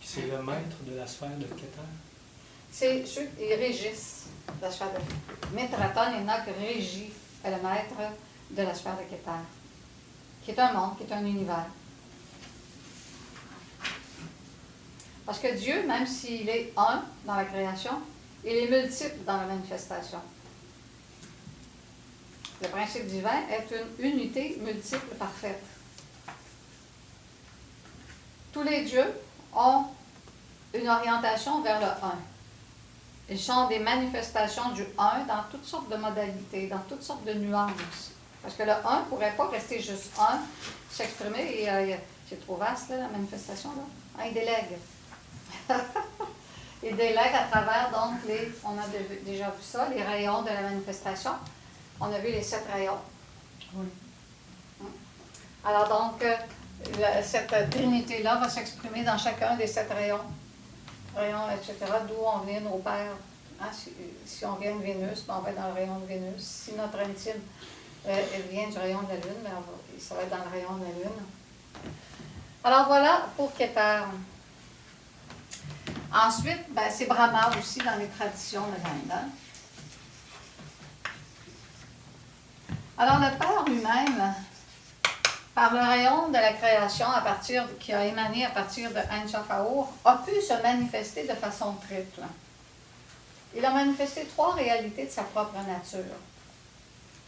c'est le maître de la sphère de Keter? C'est ceux qui régissent la sphère de Métraton. Enoch régit le maître de la sphère de Keter, qui est un monde, qui est un univers. Parce que Dieu, même s'il est un dans la création, il est multiple dans la manifestation. Le principe divin est une unité multiple parfaite. Tous les dieux ont une orientation vers le 1. Ils sont des manifestations du 1 dans toutes sortes de modalités, dans toutes sortes de nuances. Parce que le 1 ne pourrait pas rester juste 1, s'exprimer, et c'est trop vaste, là, la manifestation, là. Hein, il délègue. Il délègue à travers, donc, on a déjà vu ça, les rayons de la manifestation. On a vu les 7 rayons. Oui. Alors, donc, cette trinité-là va s'exprimer dans chacun des 7 rayons, etc., d'où on vient, nos pères. Hein, si on vient de Vénus, ben on va être dans le rayon de Vénus. Si notre intime vient du rayon de la Lune, ben ça va être dans le rayon de la Lune. Alors, voilà pour Keter. Ensuite, ben, c'est Brahma aussi dans les traditions de l'Inde. Hein? Alors, le Père lui-même, par le rayon de la création qui a émané à partir de Ein Sof-Aur, a pu se manifester de façon triple. Il a manifesté 3 réalités de sa propre nature.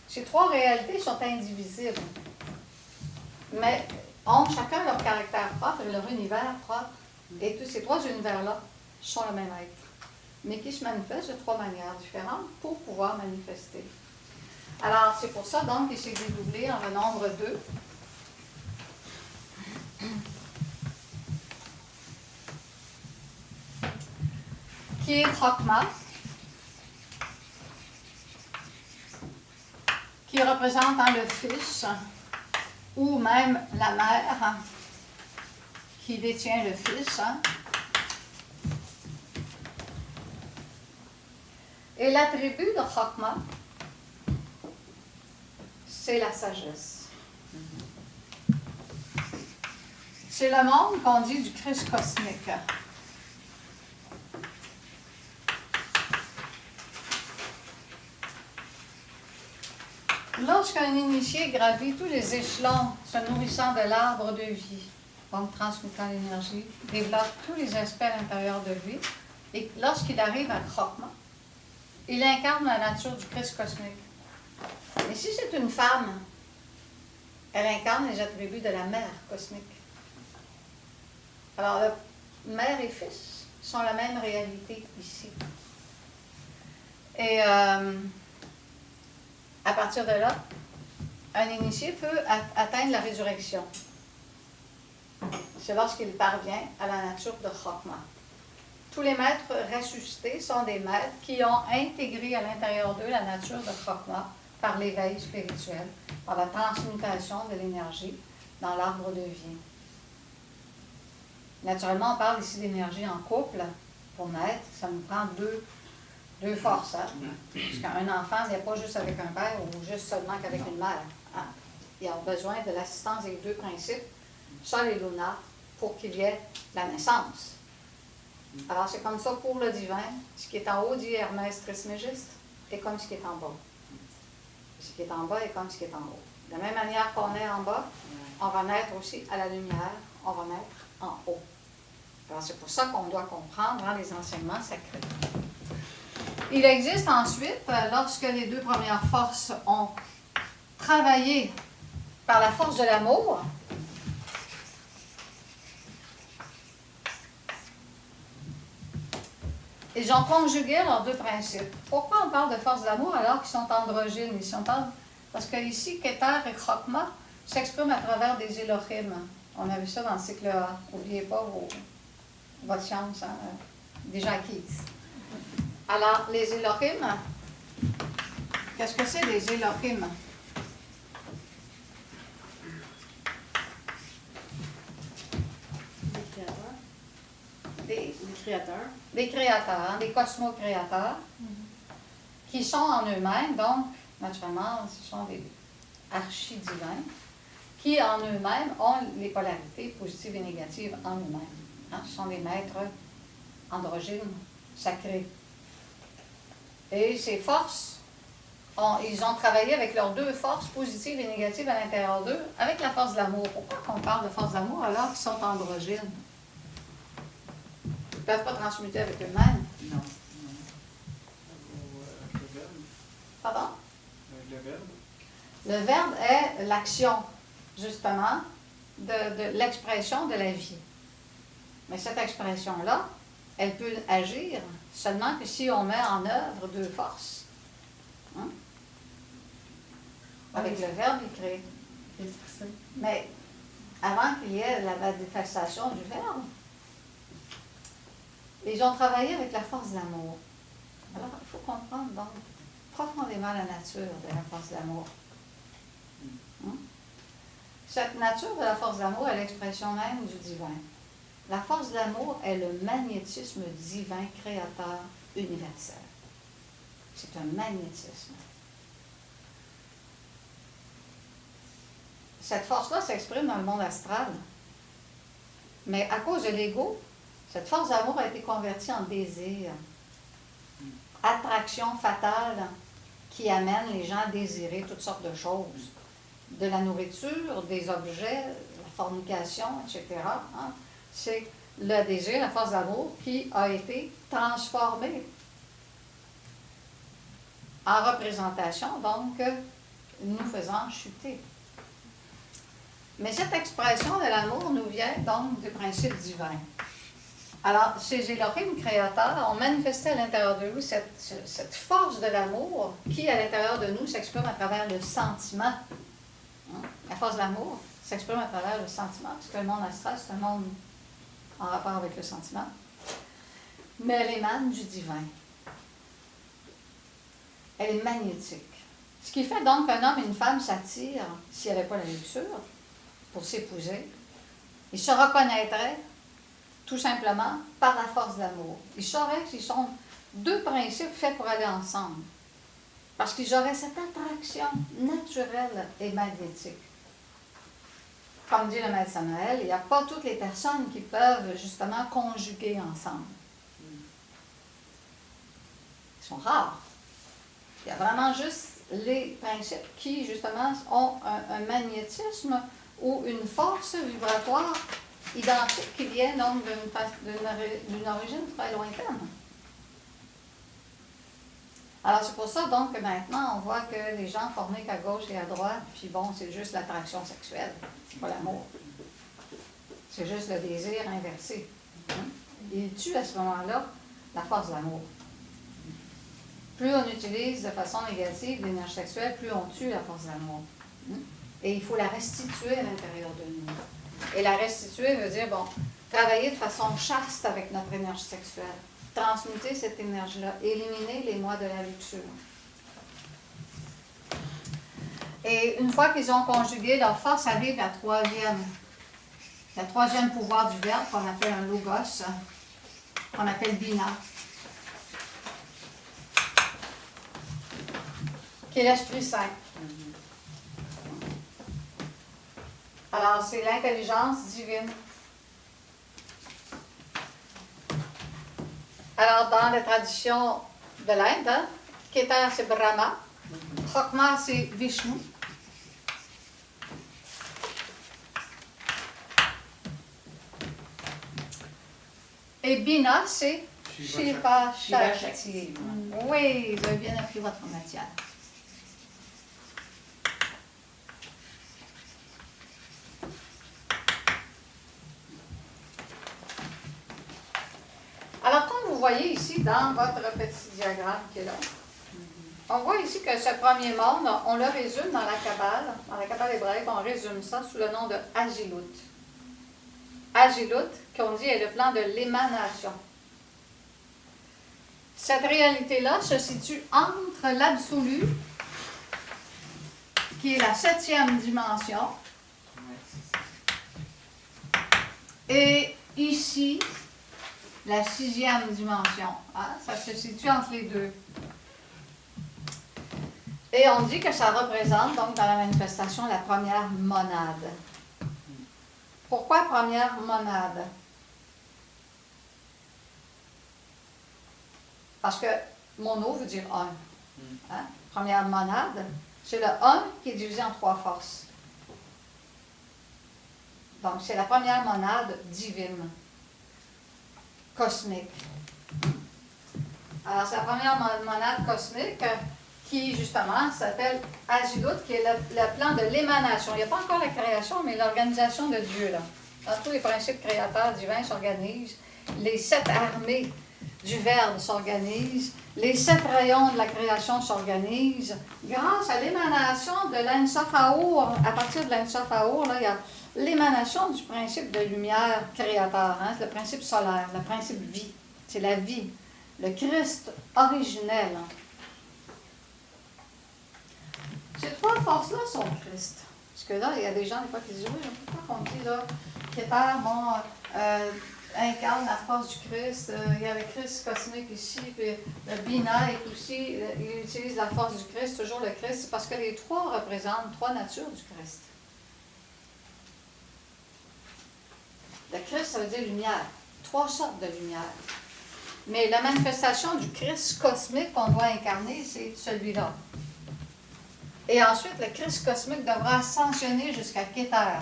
Ces 3 réalités sont indivisibles, mais ont chacun leur caractère propre et leur univers propre. Et tous ces 3 univers-là sont le même être, mais qui se manifestent de 3 manières différentes pour pouvoir manifester. Alors, c'est pour ça donc qu'il s'est dédoublé en le nombre 2. Qui est Chokma, qui représente le fils, ou même la mère qui détient le fils. Hein. Et l'attribut de Chokma, c'est la sagesse. C'est le monde qu'on dit du Christ cosmique. Lorsqu'un initié gravit tous les échelons se nourrissant de l'arbre de vie, donc transmutant l'énergie, développe tous les aspects à l'intérieur de lui, et lorsqu'il arrive à Chokma, il incarne la nature du Christ cosmique. Mais si c'est une femme, elle incarne les attributs de la mère cosmique. Alors, mère et fils sont la même réalité ici. Et à partir de là, un initié peut atteindre la résurrection. C'est lorsqu'il parvient à la nature de Chokma. Tous les maîtres ressuscités sont des maîtres qui ont intégré à l'intérieur d'eux la nature de Chokma par l'éveil spirituel, par la transmutation de l'énergie dans l'arbre de vie. Naturellement, on parle ici d'énergie en couple. Pour naître, ça nous prend deux forces. Hein? Parce qu'un enfant n'est pas juste avec un père ou juste seulement qu'avec une mère. Hein? Il a besoin de l'assistance des 2 principes, Sol et Luna, pour qu'il y ait la naissance. Alors, c'est comme ça pour le divin. Ce qui est en haut, dit Hermès Trismégiste, est comme ce qui est en bas. Ce qui est en bas est comme ce qui est en haut. De la même manière qu'on est en bas, on va naître aussi à la lumière, on va naître en haut. Alors, c'est pour ça qu'on doit comprendre les enseignements sacrés. Il existe ensuite, lorsque les 2 premières forces ont travaillé par la force de l'amour, ils ont conjugué leurs 2 principes. Pourquoi on parle de force de l'amour alors qu'ils sont androgynes? Parce que ici, Keter et Chokma s'expriment à travers des Elohim. On a vu ça dans le cycle A. N'oubliez pas votre science, hein, déjà acquise. Alors, les Elohim, qu'est-ce que c'est les Elohim? Les créateurs. Des créateurs, hein, des cosmo-créateurs, qui sont en eux-mêmes, donc, naturellement, ce sont des archidivins, qui en eux-mêmes ont les polarités positives et négatives en eux-mêmes. Hein, ce sont des maîtres androgynes, sacrés. Et ces forces, ils ont travaillé avec leurs 2 forces positives et négatives à l'intérieur d'eux, avec la force de l'amour. Pourquoi on parle de force d'amour alors qu'ils sont androgynes? Ils ne peuvent pas transmuter avec eux-mêmes. Non. Le verbe. Pardon? Le verbe. Le verbe est l'action, justement, de l'expression de la vie. Mais cette expression-là, elle peut agir seulement que si on met en œuvre 2 forces. Hein? Avec le Verbe, il crée. L'Esprit Saint. Mais avant qu'il y ait la manifestation du Verbe, ils ont travaillé avec la force de l'amour. Alors, il faut comprendre donc profondément la nature de la force de l'amour. Cette nature de la force de l'amour est l'expression même du divin. La force de l'amour est le magnétisme divin créateur universel. C'est un magnétisme. Cette force-là s'exprime dans le monde astral. Mais à cause de l'ego, cette force d'amour a été convertie en désir. Attraction fatale qui amène les gens à désirer toutes sortes de choses. De la nourriture, des objets, la fornication, etc. Hein? C'est le désir, la force d'amour qui a été transformée en représentation, donc nous faisant chuter. Mais cette expression de l'amour nous vient donc du principe divin. Alors, ces Elohim créateurs ont manifesté à l'intérieur de nous cette force de l'amour qui, à l'intérieur de nous, s'exprime à travers le sentiment. La force de l'amour s'exprime à travers le sentiment, parce que le monde astral, c'est un monde en rapport avec le sentiment. Mais elle émane du divin. Elle est magnétique. Ce qui fait donc qu'un homme et une femme s'attirent, s'il n'y avait pas la luxure, pour s'épouser. Ils se reconnaîtraient tout simplement par la force de l'amour. Ils sauraient qu'ils sont deux principes faits pour aller ensemble. Parce qu'ils auraient cette attraction naturelle et magnétique. Comme dit le maître Samael, il n'y a pas toutes les personnes qui peuvent justement conjuguer ensemble. Ils sont rares. Il y a vraiment juste les principes qui, justement, ont un magnétisme ou une force vibratoire identique qui vient donc d'une origine très lointaine. Alors, c'est pour ça donc que maintenant, on voit que les gens forniquent à gauche et à droite, puis bon, c'est juste l'attraction sexuelle, c'est pas l'amour. C'est juste le désir inversé. Il tue à ce moment-là la force de l'amour. Plus on utilise de façon négative l'énergie sexuelle, plus on tue la force de l'amour. Et il faut la restituer à l'intérieur de nous. Et la restituer veut dire, bon, travailler de façon chaste avec notre énergie sexuelle. Transmuter cette énergie-là, éliminer les moi de la luxure. Et une fois qu'ils ont conjugué leur force, arrive la troisième pouvoir du verbe qu'on appelle un logos, qu'on appelle Bina, qui est l'Esprit Saint. Alors, c'est l'intelligence divine. Alors, dans la tradition de l'Inde, hein, Keter, c'est Brahma, Chokma, c'est Vishnu. Et Bina, c'est Shiva Shakti. Oui, vous avez bien appris votre matière. Alors, comme vous voyez ici dans votre petit diagramme qui est là, on voit ici que ce premier monde, on le résume dans la Kabbale hébraïque, on résume ça sous le nom de Agilut. Agilut, qu'on dit, est le plan de l'émanation. Cette réalité-là se situe entre l'absolu, qui est la 7e dimension, et ici, la 6e dimension. Hein? Ça se situe entre les deux. Et on dit que ça représente, donc, dans la manifestation, la première monade. Pourquoi première monade? Parce que mono veut dire un. Hein? Première monade, c'est le un qui est divisé en 3 forces. Donc, c'est la première monade divine, cosmique. Alors, c'est la première monade cosmique qui, justement, s'appelle Agilut, qui est le plan de l'émanation. Il n'y a pas encore la création, mais l'organisation de Dieu, là. Dans tous les principes créateurs divins s'organisent. Les 7 armées du Verbe s'organise, les 7 rayons de la création s'organisent, grâce à l'émanation de l'Ensofaour. À partir de l'Ensofaour, là, il y a l'émanation du principe de lumière créateur, hein, c'est le principe solaire, le principe vie, c'est la vie, le Christ originel. Hein. Ces 3 forces-là sont Christ. Parce que là, il y a des gens, des fois, qui disent, oui, pourquoi on dit, là, Kéter, incarne la force du Christ, il y a le Christ cosmique ici, puis le binaire aussi, il utilise la force du Christ, toujours le Christ, c'est parce que les 3 représentent 3 natures du Christ. Le Christ, ça veut dire lumière, 3 sortes de lumière. Mais la manifestation du Christ cosmique qu'on doit incarner, c'est celui-là. Et ensuite, le Christ cosmique devra ascensionner jusqu'à Kéter,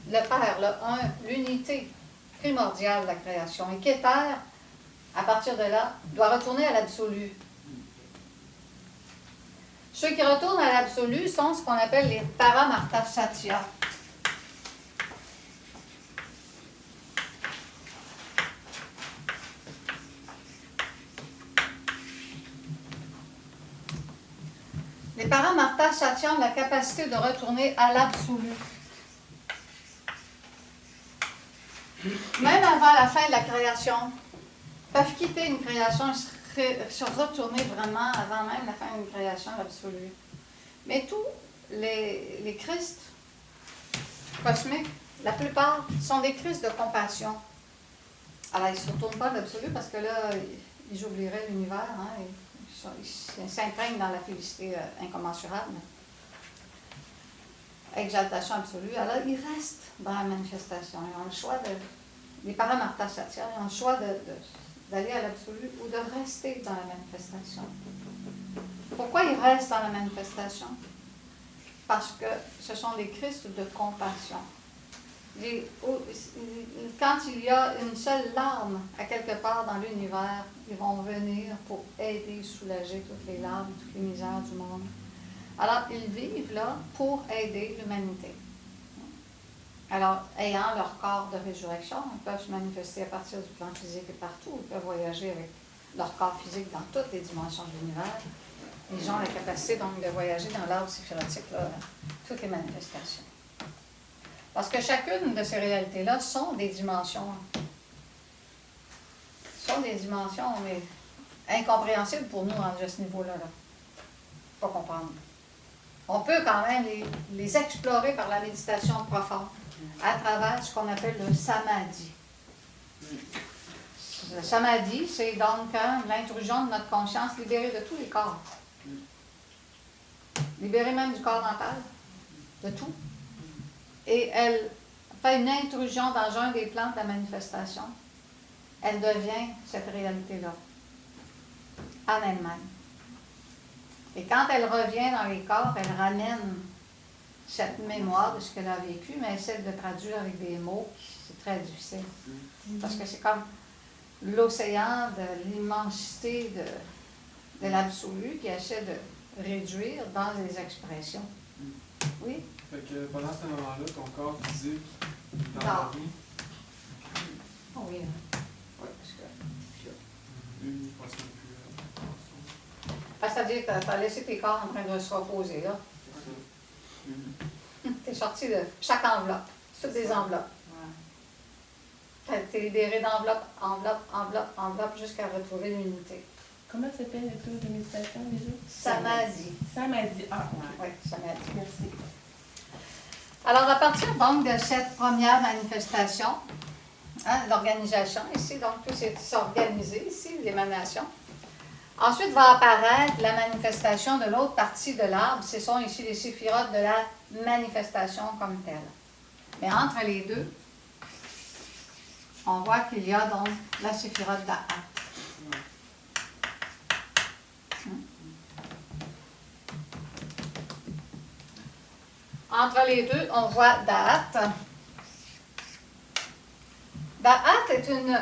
le Père, le un, l'unité primordiale de la création. Et Kéter, à partir de là, doit retourner à l'absolu. Ceux qui retournent à l'absolu sont ce qu'on appelle les Paramarta Satya. Les Paramarta Satya ont la capacité de retourner à l'absolu. Même avant la fin de la création, peuvent quitter une création et se retourner vraiment avant même la fin d'une création absolue. Mais tous les Christ cosmiques, la plupart, sont des Christ de compassion. Alors, ils ne se retournent pas à l'absolu parce que là, ils oublieraient l'univers, hein, ils s'imprègnent dans la félicité incommensurable. Exaltation absolue. Alors, ils restent dans la manifestation. Ils ont le choix les Paramarta Satya, ils ont le choix d'aller à l'absolu ou de rester dans la manifestation. Pourquoi ils restent dans la manifestation? Parce que ce sont des Christ de compassion. Quand il y a une seule larme à quelque part dans l'univers, ils vont venir pour aider, soulager toutes les larmes, toutes les misères du monde. Alors, ils vivent là pour aider l'humanité. Alors, ayant leur corps de résurrection, ils peuvent se manifester à partir du plan physique et partout. Ils peuvent voyager avec leur corps physique dans toutes les dimensions de l'univers. Ils ont la capacité donc de voyager dans l'arbre séphirotique, toutes les manifestations. Parce que chacune de ces réalités-là sont des dimensions. Sont des dimensions, mais incompréhensibles pour nous à ce niveau-là. Pas comprendre. On peut quand même les explorer par la méditation profonde, à travers ce qu'on appelle le samadhi. Le samadhi, c'est donc l'intrusion de notre conscience libérée de tous les corps. Libérée même du corps mental, de tout. Et elle fait une intrusion dans un des plans de la manifestation. Elle devient cette réalité-là, en elle-même. Et quand elle revient dans les corps, elle ramène cette mémoire de ce qu'elle a vécu, mais elle essaie de le traduire avec des mots, c'est très difficile. Parce que c'est comme l'océan de l'immensité de l'absolu qui essaie de réduire dans les expressions. Oui? Fait que pendant ce moment-là, ton corps physique est Non. endormi. Oh oui. Oui, parce que... Il passe même plus C'est-à-dire que tu as laissé tes corps en train de se reposer, là. Tu es sorti de chaque enveloppe, toutes des enveloppes. Tu es libéré d'enveloppe, enveloppe, enveloppe, enveloppe, jusqu'à retrouver l'unité. Comment s'appelle le tour de méditation déjà? Samadhi. Samadhi. Ah, Oui, samadhi. merci. Alors, à partir donc de cette première manifestation, l'organisation ici, donc tout s'est organisé ici, l'émanation. Ensuite va apparaître la manifestation de l'autre partie de l'arbre. Ce sont ici les séphirotes de la manifestation comme telle. Mais entre les deux, on voit qu'il y a donc la séphirote d'A'at. Entre les deux, on voit Da'at. Da'at est une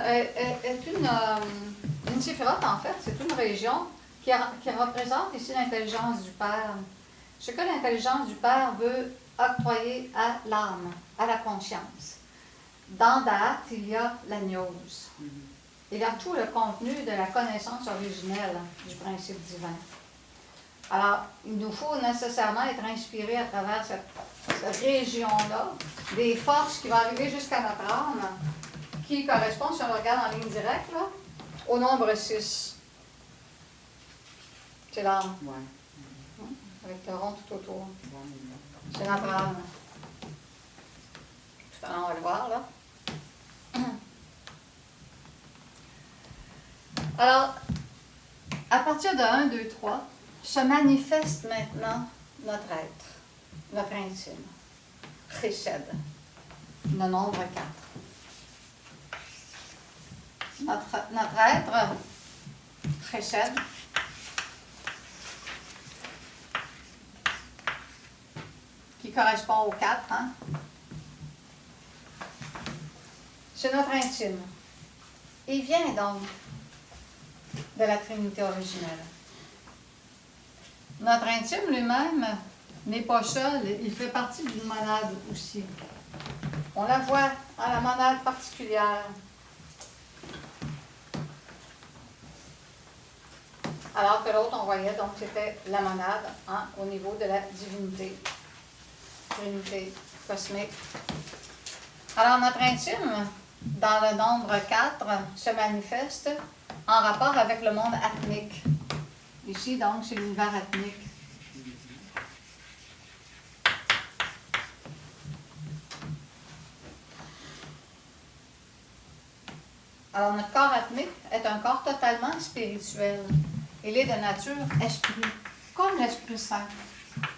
séphirote, en fait. C'est une région qui représente ici l'intelligence du Père. Ce que l'intelligence du Père veut octroyer à l'âme, à la conscience. Dans Da'at, il y a la gnose. il y a tout le contenu de la connaissance originelle du principe divin. Alors, il nous faut nécessairement être inspiré à travers cette région-là, des forces qui vont arriver jusqu'à notre âme, qui correspondent, si on le regarde en ligne directe, là, au nombre 6. C'est l'âme, Ouais. avec le rond tout autour. Ouais. C'est notre âme. Tout à l'heure, on va le voir, là. Alors, à partir de 1, 2, 3, se manifeste maintenant notre être, notre intime. Chesed, le nombre 4. Notre être, Chesed, qui correspond au 4, hein? C'est notre intime. Il vient donc de la Trinité originelle. Notre intime lui-même n'est pas seul, il fait partie d'une monade aussi. On la voit dans la monade particulière. Alors que l'autre, on voyait, donc c'était la monade hein, au niveau de la divinité, Trinité cosmique. Alors notre intime, dans le nombre 4, se manifeste en rapport avec le monde atmique. Ici, donc, c'est l'univers atmique. Alors, notre corps atmique est un corps totalement spirituel. Il est de nature esprit, comme l'Esprit Saint.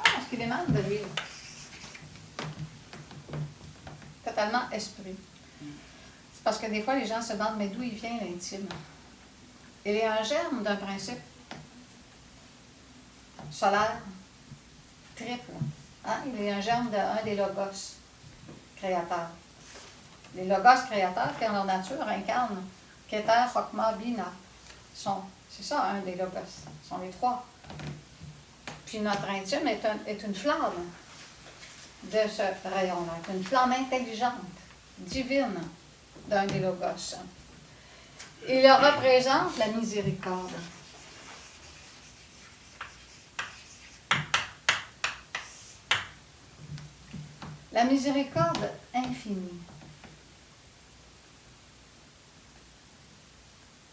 Parce qu'il émane de lui. Totalement esprit. C'est parce que des fois, les gens se demandent, mais d'où il vient l'intime? Il est un germe d'un principe solaire, triple. Hein? Il est un germe d'un des logos créateurs. Les logos créateurs, qui en leur nature incarnent Keter, Chokma, Bina. C'est ça, un des logos. Ce sont les trois. Puis notre intime est une flamme de ce rayon-là, une flamme intelligente, divine d'un des logos. Il représente la miséricorde. La miséricorde infinie.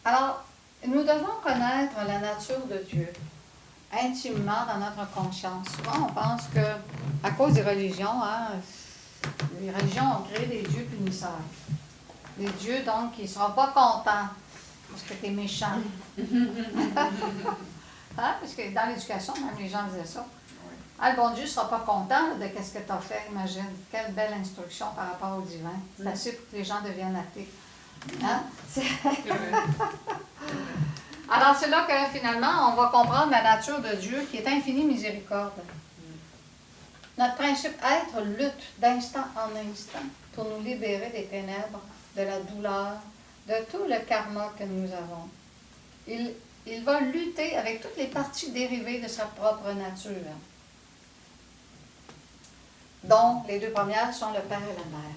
Alors, nous devons connaître la nature de Dieu intimement dans notre conscience. Souvent, on pense que, à cause des religions, hein, les religions ont créé des dieux punisseurs. Des dieux, donc, qui ne seront pas contents parce que tu es méchant. Hein? Parce que dans l'éducation, même les gens disaient ça. Ah, le bon Dieu ne sera pas content de ce que tu as fait, imagine. Quelle belle instruction par rapport au divin. C'est assez pour que les gens deviennent athées. Hein? Alors, c'est là que finalement, on va comprendre la nature de Dieu qui est infinie miséricorde. Notre principe être lutte d'instant en instant pour nous libérer des ténèbres, de la douleur, de tout le karma que nous avons. Il va lutter avec toutes les parties dérivées de sa propre nature. Donc, les deux premières sont le père et la mère.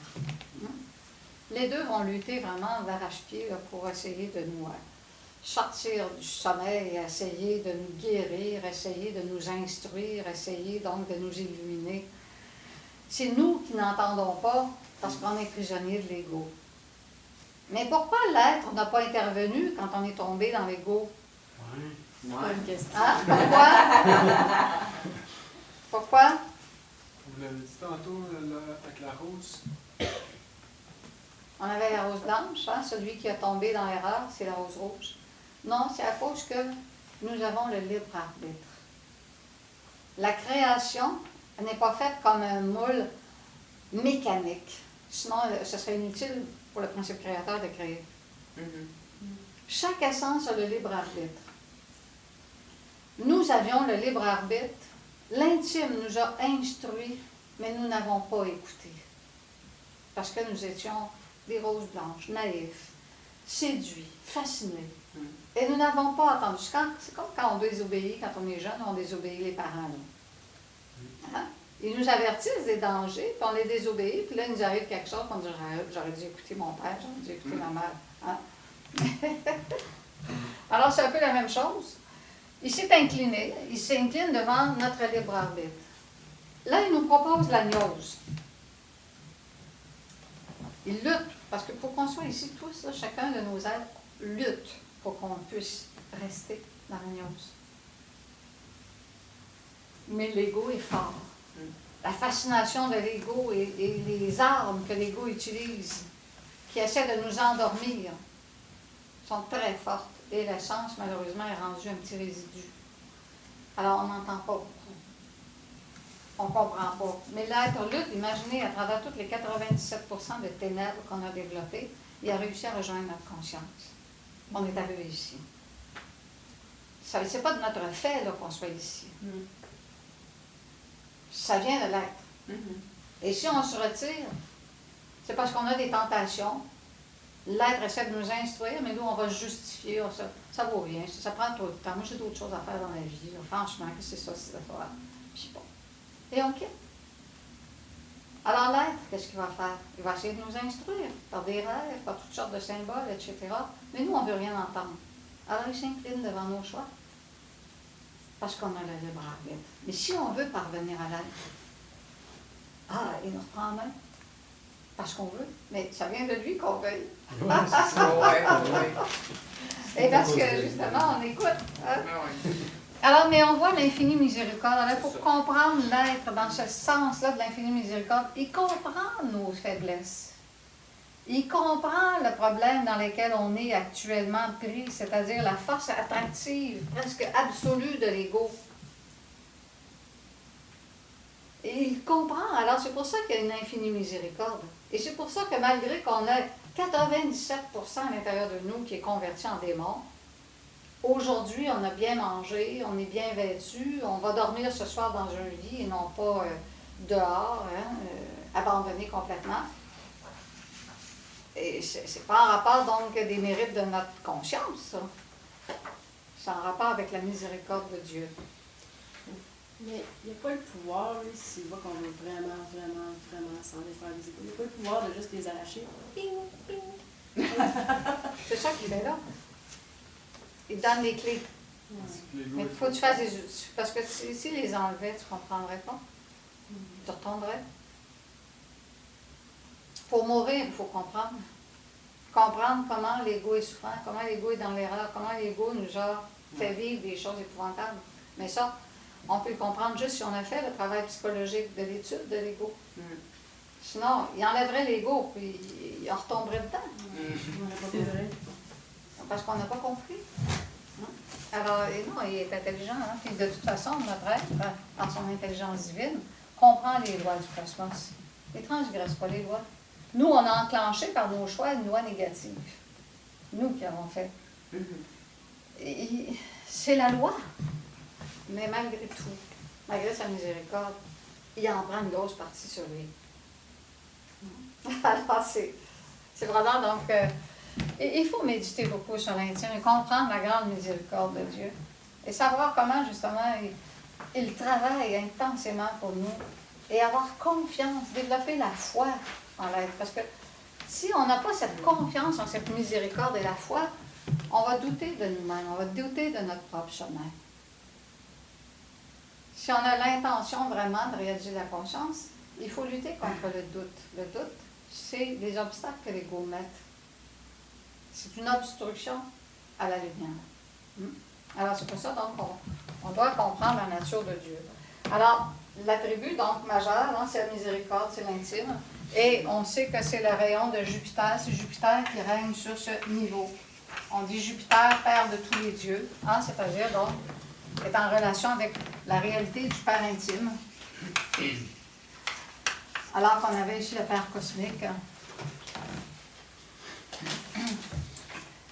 Les deux vont lutter vraiment d'arrache-pied pour essayer de nous sortir du sommeil, essayer de nous guérir, essayer de nous instruire, essayer donc de nous illuminer. C'est nous qui n'entendons pas parce qu'on est prisonnier de l'ego. Mais pourquoi l'être n'a pas intervenu quand on est tombé dans l'ego? Bonne question. Hein? Pourquoi? Pourquoi? Vous l'avez dit tantôt avec la rose. On avait la rose blanche, hein? Celui qui a tombé dans l'erreur, c'est la rose rouge. Non, c'est à cause que nous avons le libre arbitre. La création n'est pas faite comme un moule mécanique. Sinon, ce serait inutile pour le principe créateur de créer. Chaque essence a le libre arbitre. Nous avions le libre arbitre. L'intime nous a instruits, mais nous n'avons pas écouté. Parce que nous étions des roses blanches, naïfs, séduits, fascinés. Et nous n'avons pas entendu. C'est comme quand on désobéit, quand on est jeune, on désobéit les parents. Hein? Ils nous avertissent des dangers, puis on les désobéit, puis là, il nous arrive quelque chose, on dit j'aurais dû écouter mon père, j'aurais dû écouter ma mère. Hein? Alors, c'est un peu la même chose. Il s'est incliné, il s'incline devant notre libre arbitre. Là, il nous propose la gnose. Il lutte, parce que pour qu'on soit ici tous, là, chacun de nos êtres lutte pour qu'on puisse rester dans la gnose. Mais l'ego est fort. La fascination de l'ego et les armes que l'ego utilise, qui essaient de nous endormir, sont très fortes. Et la science, malheureusement, est rendue un petit résidu. Alors, on n'entend pas beaucoup. On ne comprend pas. Mais l'être lutte, imaginez, à travers toutes les 97% de ténèbres qu'on a développées, il a réussi à rejoindre notre conscience. On est arrivé ici. Ce n'est pas de notre fait là, qu'on soit ici. Ça vient de l'être. Et si on se retire, c'est parce qu'on a des tentations. L'être essaie de nous instruire, mais nous, on va justifier. Ça vaut rien, ça prend trop de temps. Moi, j'ai d'autres choses à faire dans la vie. Là. Franchement, que c'est ça, c'est affaire. Puis bon. Et on quitte. Alors l'être, qu'est-ce qu'il va faire? Il va essayer de nous instruire par des rêves, par toutes sortes de symboles, etc. Mais nous, on ne veut rien entendre. Alors il s'incline devant nos choix. Parce qu'on a le libre arbitre. Mais si on veut parvenir à l'être, il nous reprend en main. Parce qu'on veut. Mais ça vient de lui qu'on veuille. Oui, c'est ça. Et parce que, justement, on écoute. Hein? Ouais. Alors, mais on voit l'infinie miséricorde. Alors, pour comprendre l'être dans ce sens-là de l'infinie miséricorde, il comprend nos faiblesses. Il comprend le problème dans lequel on est actuellement pris, c'est-à-dire la force attractive, presque absolue de l'ego. Et il comprend. Alors, c'est pour ça qu'il y a une infinie miséricorde. Et c'est pour ça que malgré qu'on a 97% à l'intérieur de nous qui est converti en démon, aujourd'hui, on a bien mangé, on est bien vêtu, on va dormir ce soir dans un lit et non pas dehors, abandonné complètement. Et c'est pas en rapport donc des mérites de notre conscience, ça. C'est en rapport avec la miséricorde de Dieu. Mais il n'y a pas le pouvoir, lui, s'il voit qu'on veut vraiment s'en défaire des égos. Il n'y a pas le pouvoir de juste les arracher. Ping, ping. C'est ça qu'il est là. Il donne les clés. Mais il faut que tu fasses des... Parce que si les enlevais, tu ne comprendrais pas. Tu retomberais. Pour mourir, il faut comprendre. Comprendre comment l'ego est souffrant, comment l'ego est dans l'erreur, comment l'ego nous a fait vivre des choses épouvantables. Mais ça, on peut le comprendre juste si on a fait le travail psychologique de l'étude de l'ego. Sinon, il enlèverait l'ego, puis il retomberait dedans. Parce qu'on n'a pas compris. Alors, non, il est intelligent. Hein? Puis de toute façon, notre être, dans son intelligence divine, comprend les lois du cosmos. Il ne transgresse pas les lois. Nous, on a enclenché par nos choix une loi négative. Nous qui avons fait. C'est la loi. Mais malgré tout, malgré sa miséricorde, il en prend une grosse partie sur lui. Alors, c'est vraiment donc... il faut méditer beaucoup sur l'intime et comprendre la grande miséricorde de Dieu. Et savoir comment, justement, il travaille intensément pour nous. Et avoir confiance, développer la foi en l'être. Parce que si on n'a pas cette confiance en cette miséricorde et la foi, on va douter de nous-mêmes, on va douter de notre propre chemin. Si on a l'intention vraiment de réaliser la conscience, il faut lutter contre le doute. Le doute, c'est les obstacles que l'ego met. C'est une obstruction à la lumière. Alors, c'est pour ça donc on doit comprendre la nature de Dieu. Alors, l'attribut donc majeur, hein, c'est la miséricorde, c'est l'intime. Et on sait que c'est le rayon de Jupiter. C'est Jupiter qui règne sur ce niveau. On dit Jupiter, père de tous les dieux. Hein, c'est-à-dire donc, est en relation avec la réalité du Père intime. Alors qu'on avait ici le Père cosmique.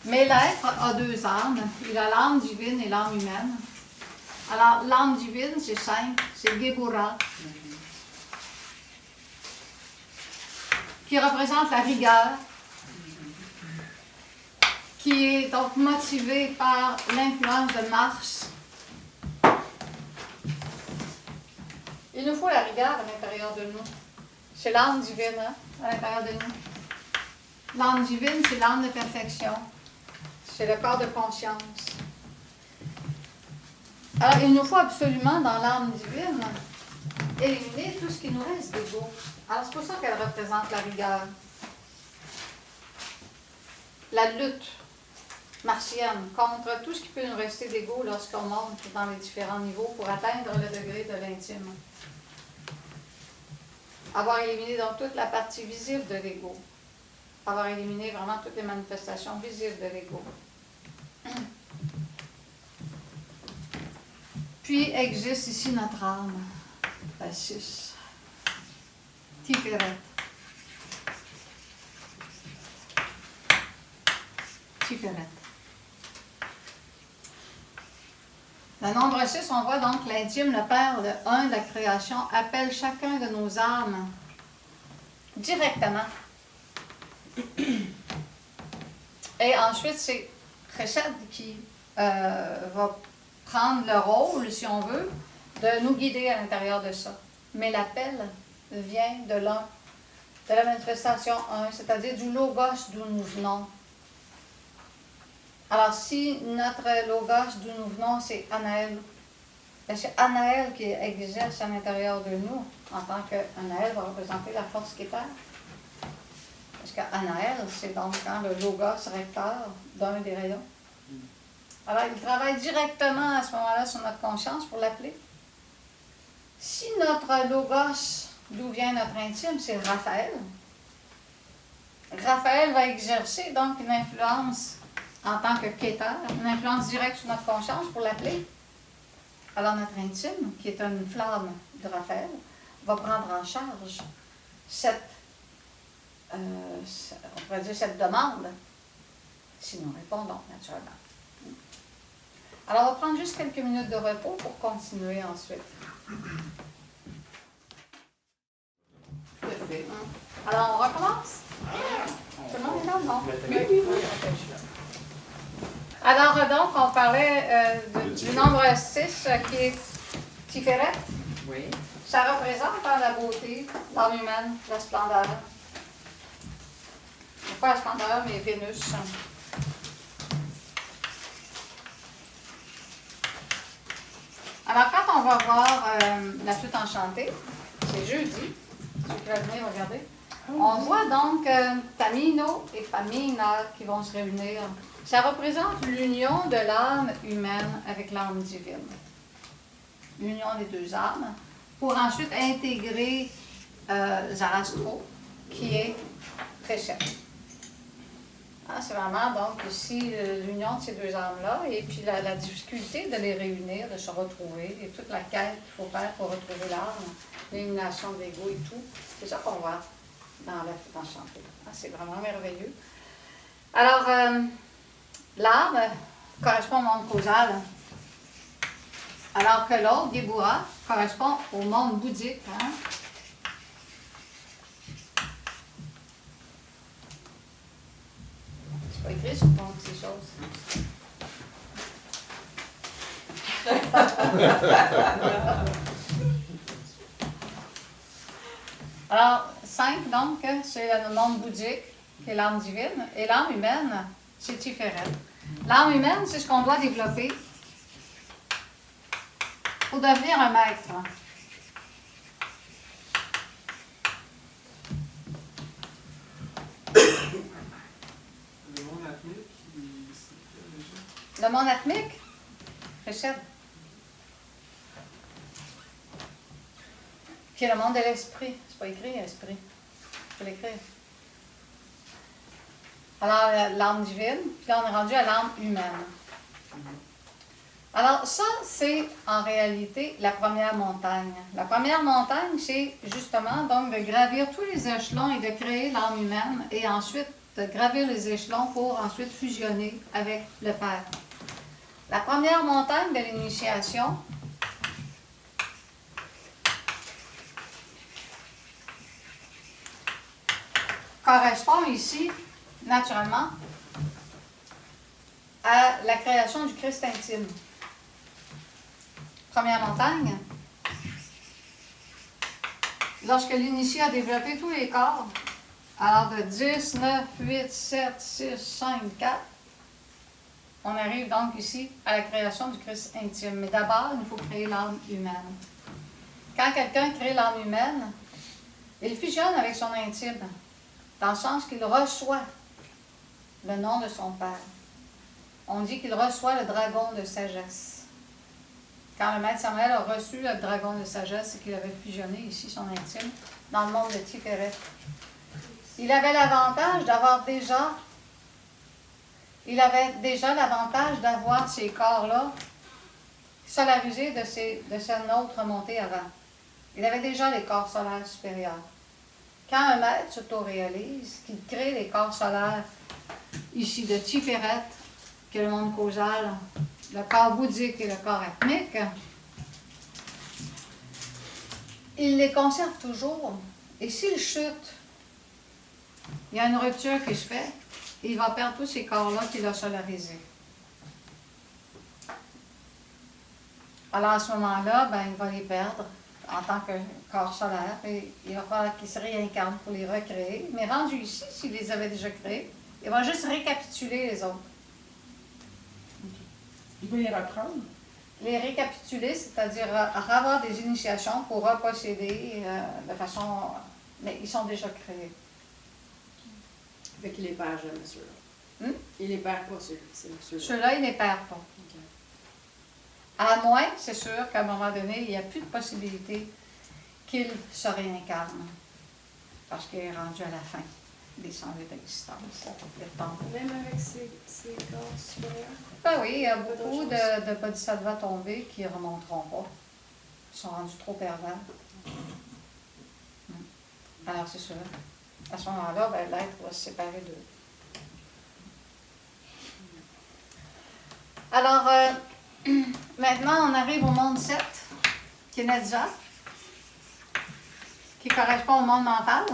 Mais l'être a deux âmes. Il a l'âme divine et l'âme humaine. Alors, l'âme divine, c'est simple, c'est Gebura, qui représente la rigueur, qui est donc motivée par l'influence de Mars. Il nous faut la rigueur à l'intérieur de nous. C'est l'âme divine, hein, à l'intérieur de nous. L'âme divine, c'est l'âme de perfection. C'est le corps de conscience. Alors, il nous faut absolument, dans l'âme divine, éliminer tout ce qui nous reste d'ego. Alors, c'est pour ça qu'elle représente la rigueur. La lutte martienne contre tout ce qui peut nous rester d'ego lorsqu'on monte dans les différents niveaux pour atteindre le degré de l'intime. Avoir éliminé donc toute la partie visible de l'ego. Avoir éliminé vraiment toutes les manifestations visibles de l'ego. Puis existe ici notre âme, la 6, Tiferet. Tiferet. Le nombre 6, on voit donc l'intime, le Père, le 1 de la création, appelle chacun de nos âmes directement. Et ensuite, c'est Chesed qui va prendre le rôle, si on veut, de nous guider à l'intérieur de ça. Mais l'appel vient de l'un, de la manifestation 1, c'est-à-dire du logos d'où nous venons. Alors, si notre logos d'où nous venons, c'est Anaël, c'est Anaël qui exerce à l'intérieur de nous, en tant qu'Anaël va représenter la force qui est terre. Parce qu'Anaël, c'est donc le logos recteur d'un des rayons. Alors, il travaille directement à ce moment-là sur notre conscience pour l'appeler. Si notre logos, d'où vient notre intime, c'est Raphaël, Raphaël va exercer donc une influence en tant que quêteur, une influence directe sur notre conscience pour l'appeler. Alors, notre intime, qui est une flamme de Raphaël, va prendre en charge cette demande, si nous répondons naturellement. Alors, on va prendre juste quelques minutes de repos pour continuer ensuite. Alors, on recommence? Tout le monde est là, non? Oui. Alors, donc, on parlait du nombre 6 qui est Tiferet. Oui. Ça représente la beauté, l'âme humaine, la splendeur. Pas la splendeur, mais Vénus. Alors, quand on va voir la flûte enchantée, c'est jeudi, ceux qui veulent venir regarder, on voit donc Tamino et Pamina qui vont se réunir. Ça représente l'union de l'âme humaine avec l'âme divine. L'union des deux âmes, pour ensuite intégrer Zarastro, qui est Chesed. C'est vraiment donc ici l'union de ces deux âmes-là, et puis la difficulté de les réunir, de se retrouver, et toute la quête qu'il faut faire pour retrouver l'âme, l'élimination de l'ego et tout. C'est ça qu'on voit dans la flûte enchantée. C'est vraiment merveilleux. Alors, l'âme correspond au monde causal, alors que l'autre, Gebura, correspond au monde bouddhique. C'est pas écrit sur ton ces choses. Alors, 5, donc, c'est le monde bouddhique, qui est l'âme divine, et l'âme humaine, c'est Tiferet. L'âme humaine, c'est ce qu'on doit développer pour devenir un maître. Le monde atmique, c'est déjà. Le monde atmique, Chesed, qui est le monde de l'esprit. C'est pas écrit, esprit. Il faut l'écrire. Alors, l'âme divine, puis là, on est rendu à l'âme humaine. Alors, ça, c'est en réalité la première montagne. La première montagne, c'est justement donc de gravir tous les échelons et de créer l'âme humaine et ensuite de gravir les échelons pour ensuite fusionner avec le Père. La première montagne de l'initiation, correspond ici, naturellement, à la création du Christ intime. Première montagne, lorsque l'initié a développé tous les corps, alors de 10, 9, 8, 7, 6, 5, 4, on arrive donc ici à la création du Christ intime. Mais d'abord, il faut créer l'âme humaine. Quand quelqu'un crée l'âme humaine, il fusionne avec son intime, dans le sens qu'il reçoit le nom de son Père. On dit qu'il reçoit le dragon de sagesse. Quand le maître Samuel a reçu le dragon de sagesse, c'est qu'il avait fusionné ici son intime dans le monde de Tiferet. Il avait l'avantage d'avoir déjà... Il avait déjà l'avantage d'avoir ces corps-là solarisés de cette autre montée avant. Il avait déjà les corps solaires supérieurs. Quand un maître s'auto-réalise, qu'il crée les corps solaires ici de Tiferet, que le monde causal, le corps bouddhique et le corps atmique, il les conserve toujours. Et s'il chute, il y a une rupture qui se fait, et il va perdre tous ces corps-là qu'il a solarisés. Alors à ce moment-là, ben, il va les perdre en tant que corps solaire, et il va falloir qu'il se réincarne pour les recréer. Mais rendu ici, s'il les avait déjà créés, il va juste récapituler les autres. Il va les reprendre. Les récapituler, c'est-à-dire avoir des initiations pour reposséder de façon... Mais ils sont déjà créés. Fait qu'il les perd jamais, ceux-là. Il les perd pas, ceux-là. Ceux-là, ils ne les perdent pas. Ok. À moins, c'est sûr qu'à un moment donné, il n'y a plus de possibilité qu'il se réincarne. Parce qu'il est rendu à la fin des 100 vies d'existence. Même avec ces corps supérieurs? Ben oui, il y a beaucoup de bodhisattvas tombés qui ne remonteront pas. Ils sont rendus trop pervers. Alors, c'est sûr. À ce moment-là, ben, l'être va se séparer d'eux. Alors, maintenant, on arrive au monde 7, qui est Nedja, qui correspond au monde mental.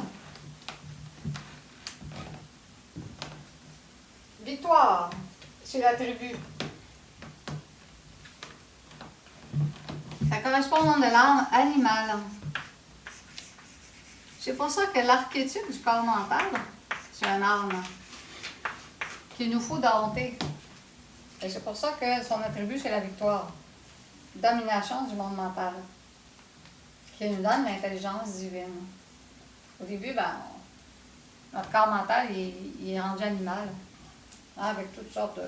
Victoire, c'est l'attribut. Ça correspond au monde de l'âme animale. C'est pour ça que l'archétype du corps mental, c'est un âme qu'il nous faut dompter. Et c'est pour ça que son attribut, c'est la victoire. Domination du monde mental. Qui nous donne l'intelligence divine. Au début, ben, notre corps mental, il est rendu animal. Hein, avec toutes sortes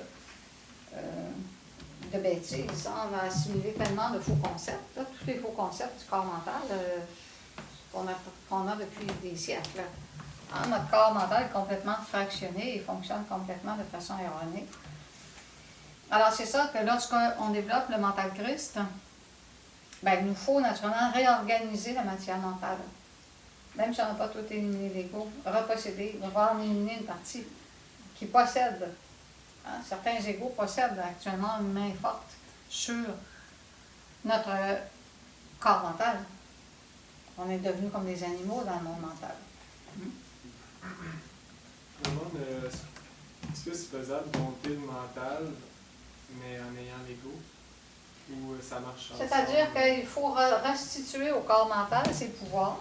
de bêtises. Hein. On a assimilé tellement de faux concepts. Là, tous les faux concepts du corps mental qu'on a depuis des siècles. Hein, notre corps mental est complètement fractionné et fonctionne complètement de façon erronée. Alors, c'est ça que lorsqu'on développe le mental Christ, ben, il nous faut naturellement réorganiser la matière mentale. Même si on n'a pas tout éliminé l'ego, reposséder, on va en éliminer une partie qui possède. Hein, certains égos possèdent actuellement une main forte sur notre corps mental. On est devenus comme des animaux dans le monde mental. Je me demande, est-ce que c'est faisable de monter le mental, mais en ayant l'ego? Ou ça marche ensemble? C'est-à-dire qu'il faut restituer au corps mental ses pouvoirs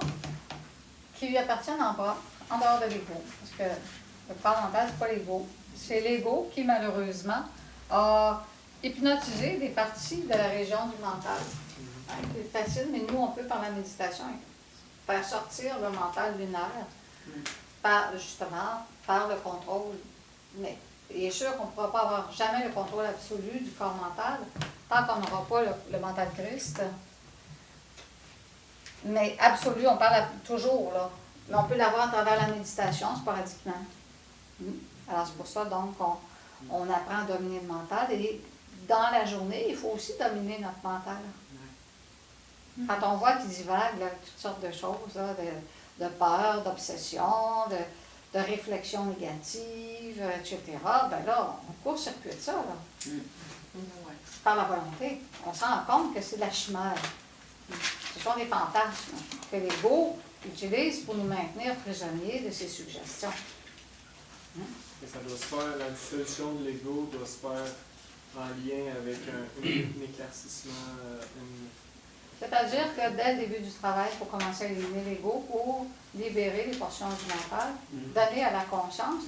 qui lui appartiennent en dehors de l'ego. Parce que le corps mental, c'est pas l'ego. C'est l'ego qui, malheureusement, a hypnotisé des parties de la région du mental. C'est facile, mais nous, on peut, par la méditation, faire sortir le mental lunaire, justement, par le contrôle. Mais il est sûr qu'on ne pourra pas avoir jamais le contrôle absolu du corps mental, tant qu'on n'aura pas le mental Christ. Mais absolu, on parle toujours, là. Mais on peut l'avoir à travers la méditation, sporadiquement. Alors, c'est pour ça, donc, on apprend à dominer le mental. Et dans la journée, il faut aussi dominer notre mental. Quand on voit qu'il divague, là, toutes sortes de choses, là, de peur, d'obsession, de réflexion négative, etc., ben là, on court-circuite ça, là. Par la volonté. On se rend compte que c'est de la chimère. Ce sont des fantasmes que l'ego utilise pour nous maintenir prisonniers de ses suggestions. Et ça doit se faire, la dissolution de l'ego doit se faire en lien avec un éclaircissement, C'est-à-dire que dès le début du travail, il faut commencer à éliminer l'ego pour libérer les portions du mental, donner à la conscience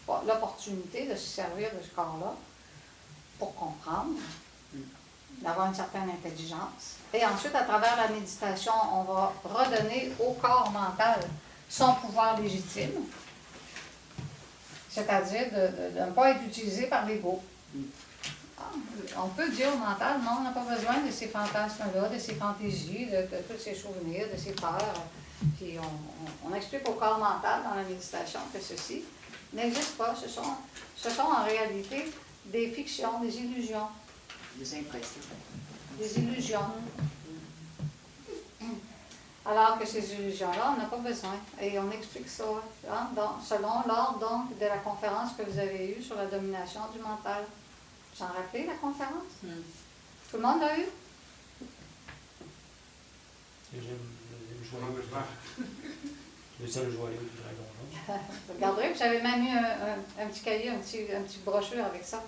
l'opportunité de se servir de ce corps-là pour comprendre, d'avoir une certaine intelligence. Et ensuite, à travers la méditation, on va redonner au corps mental son pouvoir légitime, c'est-à-dire de ne pas être utilisé par l'ego. On peut dire au mental, non, on n'a pas besoin de ces fantasmes-là, de ces fantaisies, de tous ces souvenirs, de ces peurs. Puis on explique au corps mental dans la méditation que ceci n'existe pas. Ce sont en réalité des fictions, des illusions. Des impressions. Des illusions. Alors que ces illusions-là, on n'a pas besoin. Et on explique ça hein, selon l'ordre donc, de la conférence que vous avez eue sur la domination du mental. Vous en rappelez la conférence? Tout le monde l'a eu? Deuxième joyau du dragon. Vous regarderez, j'avais même eu un petit cahier, un petit brochure avec ça.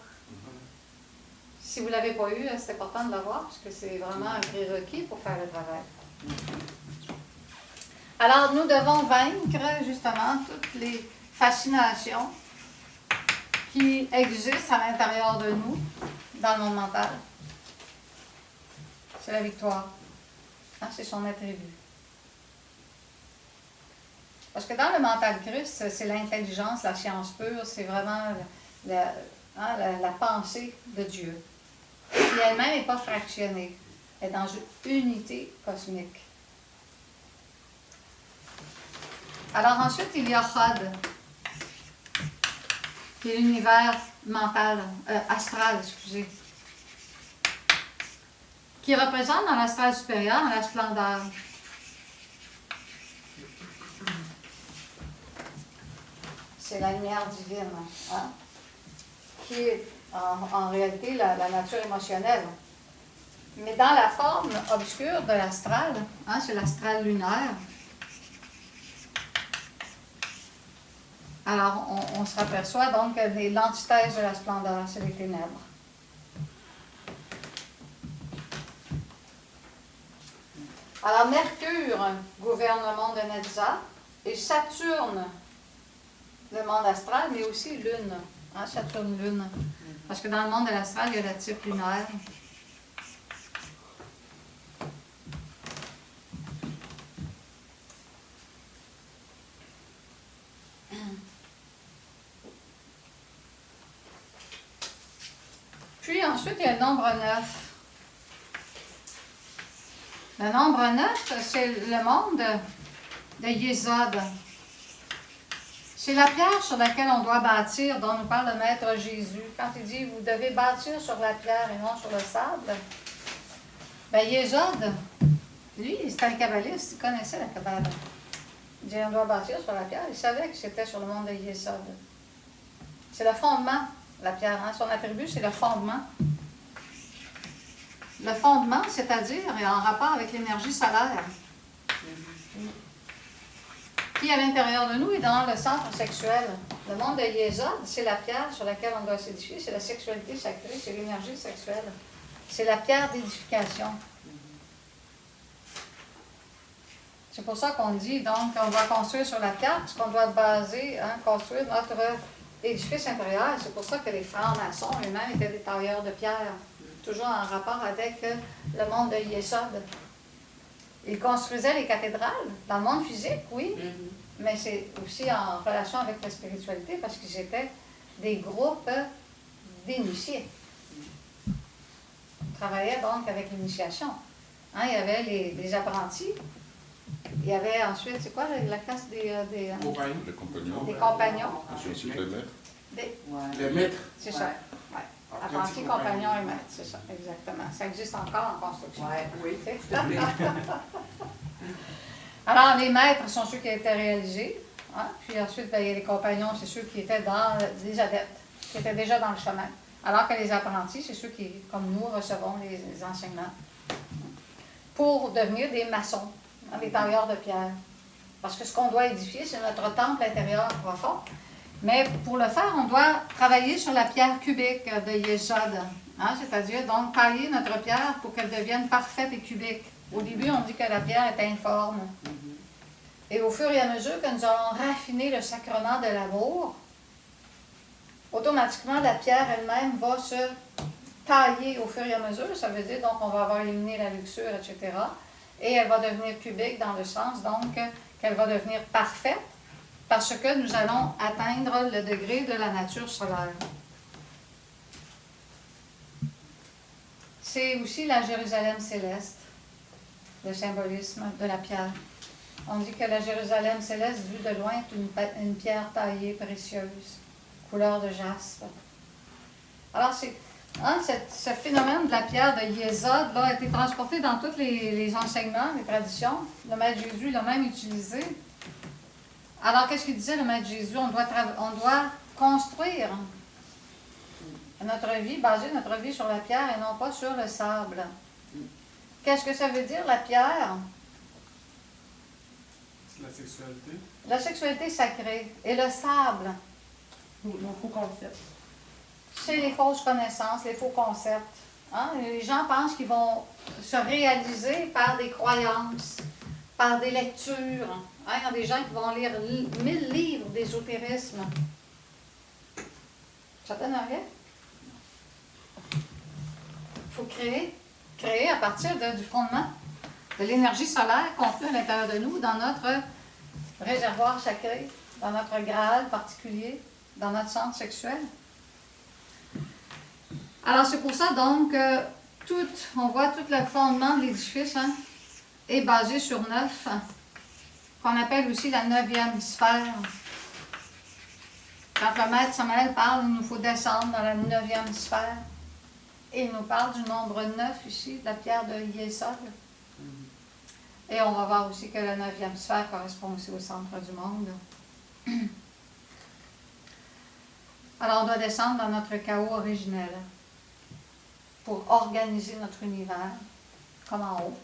Si vous ne l'avez pas eu, c'est important de l'avoir, parce que c'est vraiment un prérequis pour faire le travail. Alors, nous devons vaincre, justement, toutes les fascinations qui existent à l'intérieur de nous, dans le monde mental. C'est la victoire. Hein, c'est son attribut. Parce que dans le mental Christ, c'est l'intelligence, la science pure, c'est vraiment la pensée de Dieu. Qui elle-même n'est pas fractionnée. Elle est dans une unité cosmique. Alors ensuite, il y a Chod, qui est l'univers mental, astral, excusez, qui représente dans l'astral supérieur la splendeur. C'est la lumière divine, hein, qui est en réalité la nature émotionnelle. Mais dans la forme obscure de l'astral, hein, c'est l'astral lunaire, alors on se aperçoit donc que l'antithèse de la splendeur, c'est les ténèbres. Alors Mercure gouverne le monde de Netza et Saturne le monde astral, mais aussi Lune, hein, Saturne-Lune. Parce que dans le monde de l'astral, il y a le type lunaire. Puis ensuite, il y a le nombre 9. Le nombre 9, c'est le monde de Yésod. C'est la pierre sur laquelle on doit bâtir, dont nous parle le Maître Jésus. Quand il dit, vous devez bâtir sur la pierre et non sur le sable. Bien, Yésod, lui, c'était un kabbaliste, il connaissait la Kabbale. Il dit, on doit bâtir sur la pierre. Il savait que c'était sur le monde de Yésod. C'est le fondement, la pierre. Hein? Son attribut, c'est le fondement. Le fondement, c'est-à-dire, est en rapport avec l'énergie solaire, qui, à l'intérieur de nous, est dans le centre sexuel. Le monde de Yésod, c'est la pierre sur laquelle on doit s'édifier, c'est la sexualité sacrée, c'est l'énergie sexuelle. C'est la pierre d'édification. C'est pour ça qu'on dit, donc, qu'on doit construire sur la pierre, parce qu'on doit baser, hein, construire notre édifice intérieur. C'est pour ça que les francs-maçons eux-mêmes étaient des tailleurs de pierre, toujours en rapport avec le monde de Yésod. Ils construisaient les cathédrales dans le monde physique, oui, mais c'est aussi en relation avec la spiritualité parce qu'ils étaient des groupes d'initiés. Ils travaillaient donc avec l'initiation. Hein, il y avait les apprentis, il y avait ensuite, c'est quoi la classe des compagnons. Des compagnons. Ensuite les maîtres. Les maîtres. C'est ça. Ouais. Apprentis, compagnons et maîtres, c'est ça, exactement. Ça existe encore en construction. Oui. Alors, les maîtres sont ceux qui étaient réalisés. Hein? Puis ensuite, bien, il y a les compagnons, c'est ceux qui étaient dans les adeptes, qui étaient déjà dans le chemin. Alors que les apprentis, c'est ceux qui, comme nous, recevons les enseignements pour devenir des maçons, hein, des tailleurs de pierre. Parce que ce qu'on doit édifier, c'est notre temple intérieur profond. Mais pour le faire, on doit travailler sur la pierre cubique de Yésod. Hein, c'est-à-dire, donc, tailler notre pierre pour qu'elle devienne parfaite et cubique. Au début, on dit que la pierre est informe. Et au fur et à mesure que nous allons raffiner le sacrement de l'amour, automatiquement, la pierre elle-même va se tailler au fur et à mesure, ça veut dire donc on va avoir éliminé la luxure, etc. Et elle va devenir cubique dans le sens donc qu'elle va devenir parfaite parce que nous allons atteindre le degré de la nature solaire. C'est aussi la Jérusalem céleste, le symbolisme de la pierre. On dit que la Jérusalem céleste, vue de loin, est une pierre taillée précieuse, couleur de jaspe. Alors, ce phénomène de la pierre de Yesod là, a été transporté dans tous les enseignements, les traditions. Le Maître Jésus l'a même utilisé. Alors, qu'est-ce qu'il disait, le Maître Jésus? On doit construire notre vie, baser notre vie sur la pierre et non pas sur le sable. Qu'est-ce que ça veut dire, la pierre? C'est la sexualité. La sexualité sacrée. Et le sable? Les faux concepts. C'est les fausses connaissances, les faux concepts. Hein? Les gens pensent qu'ils vont se réaliser par des croyances, par des lectures. Hein? Il y a des gens qui vont lire 1000 livres d'ésotérisme. Ça donne rien? Il faut créer à partir du fondement de l'énergie solaire contenue à l'intérieur de nous, dans notre réservoir sacré, dans notre Graal particulier, dans notre centre sexuel. Alors, c'est pour ça, donc, on voit tout le fondement de l'édifice est basé sur 9, qu'on appelle aussi la 9e sphère. Quand le Maître Samael parle, il nous faut descendre dans la 9e sphère. Et il nous parle du nombre 9 ici, de la pierre de Yesod. Et on va voir aussi que la 9e sphère correspond aussi au centre du monde. Alors, on doit descendre dans notre chaos originel pour organiser notre univers, comme en haut,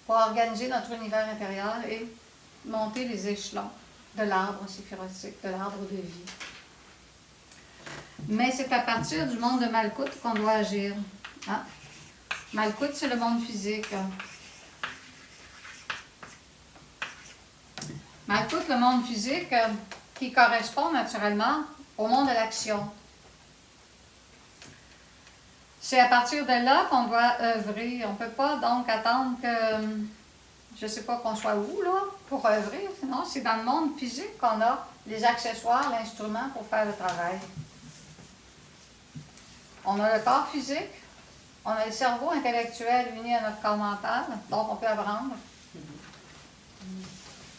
pour organiser notre univers intérieur et monter les échelons de l'arbre séphirotique, de l'arbre de vie. Mais c'est à partir du monde de Malkout qu'on doit agir. Hein? Malkout, c'est le monde physique. Malkout, le monde physique, qui correspond naturellement au monde de l'action. C'est à partir de là qu'on doit œuvrer. On ne peut pas donc attendre que, je ne sais pas qu'on soit où, là, pour œuvrer. Sinon, c'est dans le monde physique qu'on a les accessoires, l'instrument pour faire le travail. On a le corps physique, on a le cerveau intellectuel uni à notre corps mental, donc on peut apprendre.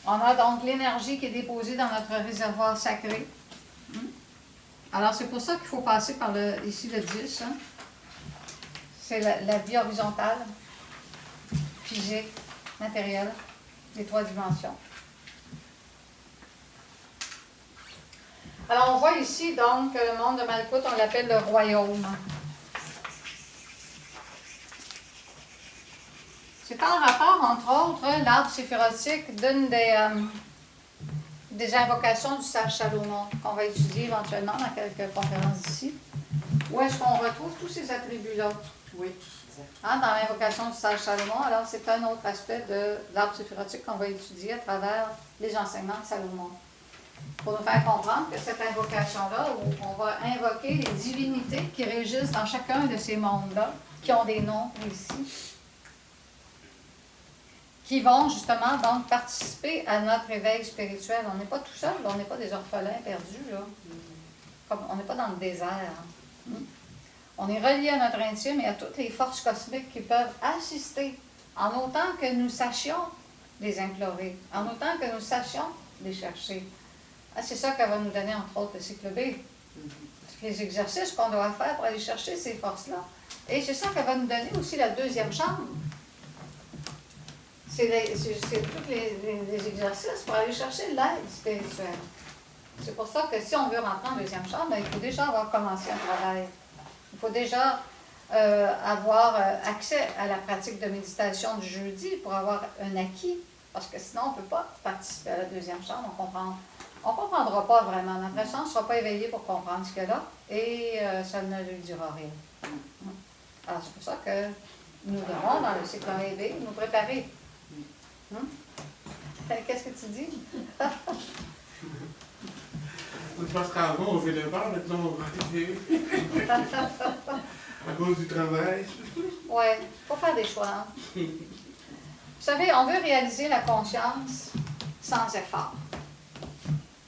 On a donc l'énergie qui est déposée dans notre réservoir sacré. Alors, c'est pour ça qu'il faut passer par ici le 10. Hein. C'est la vie horizontale, physique, matérielle, les 3 dimensions. Alors, on voit ici, donc, le monde de Malkout, on l'appelle le royaume. C'est en rapport, entre autres, l'arbre séphirotique d'une des invocations du sage Salomon, qu'on va étudier éventuellement dans quelques conférences ici. Où est-ce qu'on retrouve tous ces attributs-là? Oui. Hein, dans l'invocation du sage Salomon, alors c'est un autre aspect de l'arbre séphirotique qu'on va étudier à travers les enseignements de Salomon. Pour nous faire comprendre que cette invocation-là, où on va invoquer les divinités qui régissent dans chacun de ces mondes-là, qui ont des noms ici, qui vont justement donc participer à notre éveil spirituel. On n'est pas tout seul, on n'est pas des orphelins perdus, là. Comme, on n'est pas dans le désert. On est relié à notre intime et à toutes les forces cosmiques qui peuvent assister, en autant que nous sachions les implorer, en autant que nous sachions les chercher. Ah, c'est ça qu'elle va nous donner, entre autres, le cycle B. Les exercices qu'on doit faire pour aller chercher ces forces-là. Et c'est ça qu'elle va nous donner aussi la 2e chambre. C'est tous les exercices pour aller chercher l'aide spirituelle. C'est pour ça que si on veut rentrer en 2e chambre, ben, il faut déjà avoir commencé un travail. Il faut déjà avoir accès à la pratique de méditation du jeudi pour avoir un acquis. Parce que sinon, on ne peut pas participer à la 2e chambre. On ne comprendra pas vraiment. Notre sens ne sera pas éveillé pour comprendre ce qu'il y a là et ça ne lui dira rien. Alors, c'est pour ça que nous devons, dans le cycle A&B, nous préparer. Qu'est-ce que tu dis? Parce qu'avant, on faisait les barres, maintenant, on va arriver. cause du travail. Oui, il faut faire des choix. Hein. Vous savez, on veut réaliser la conscience sans effort.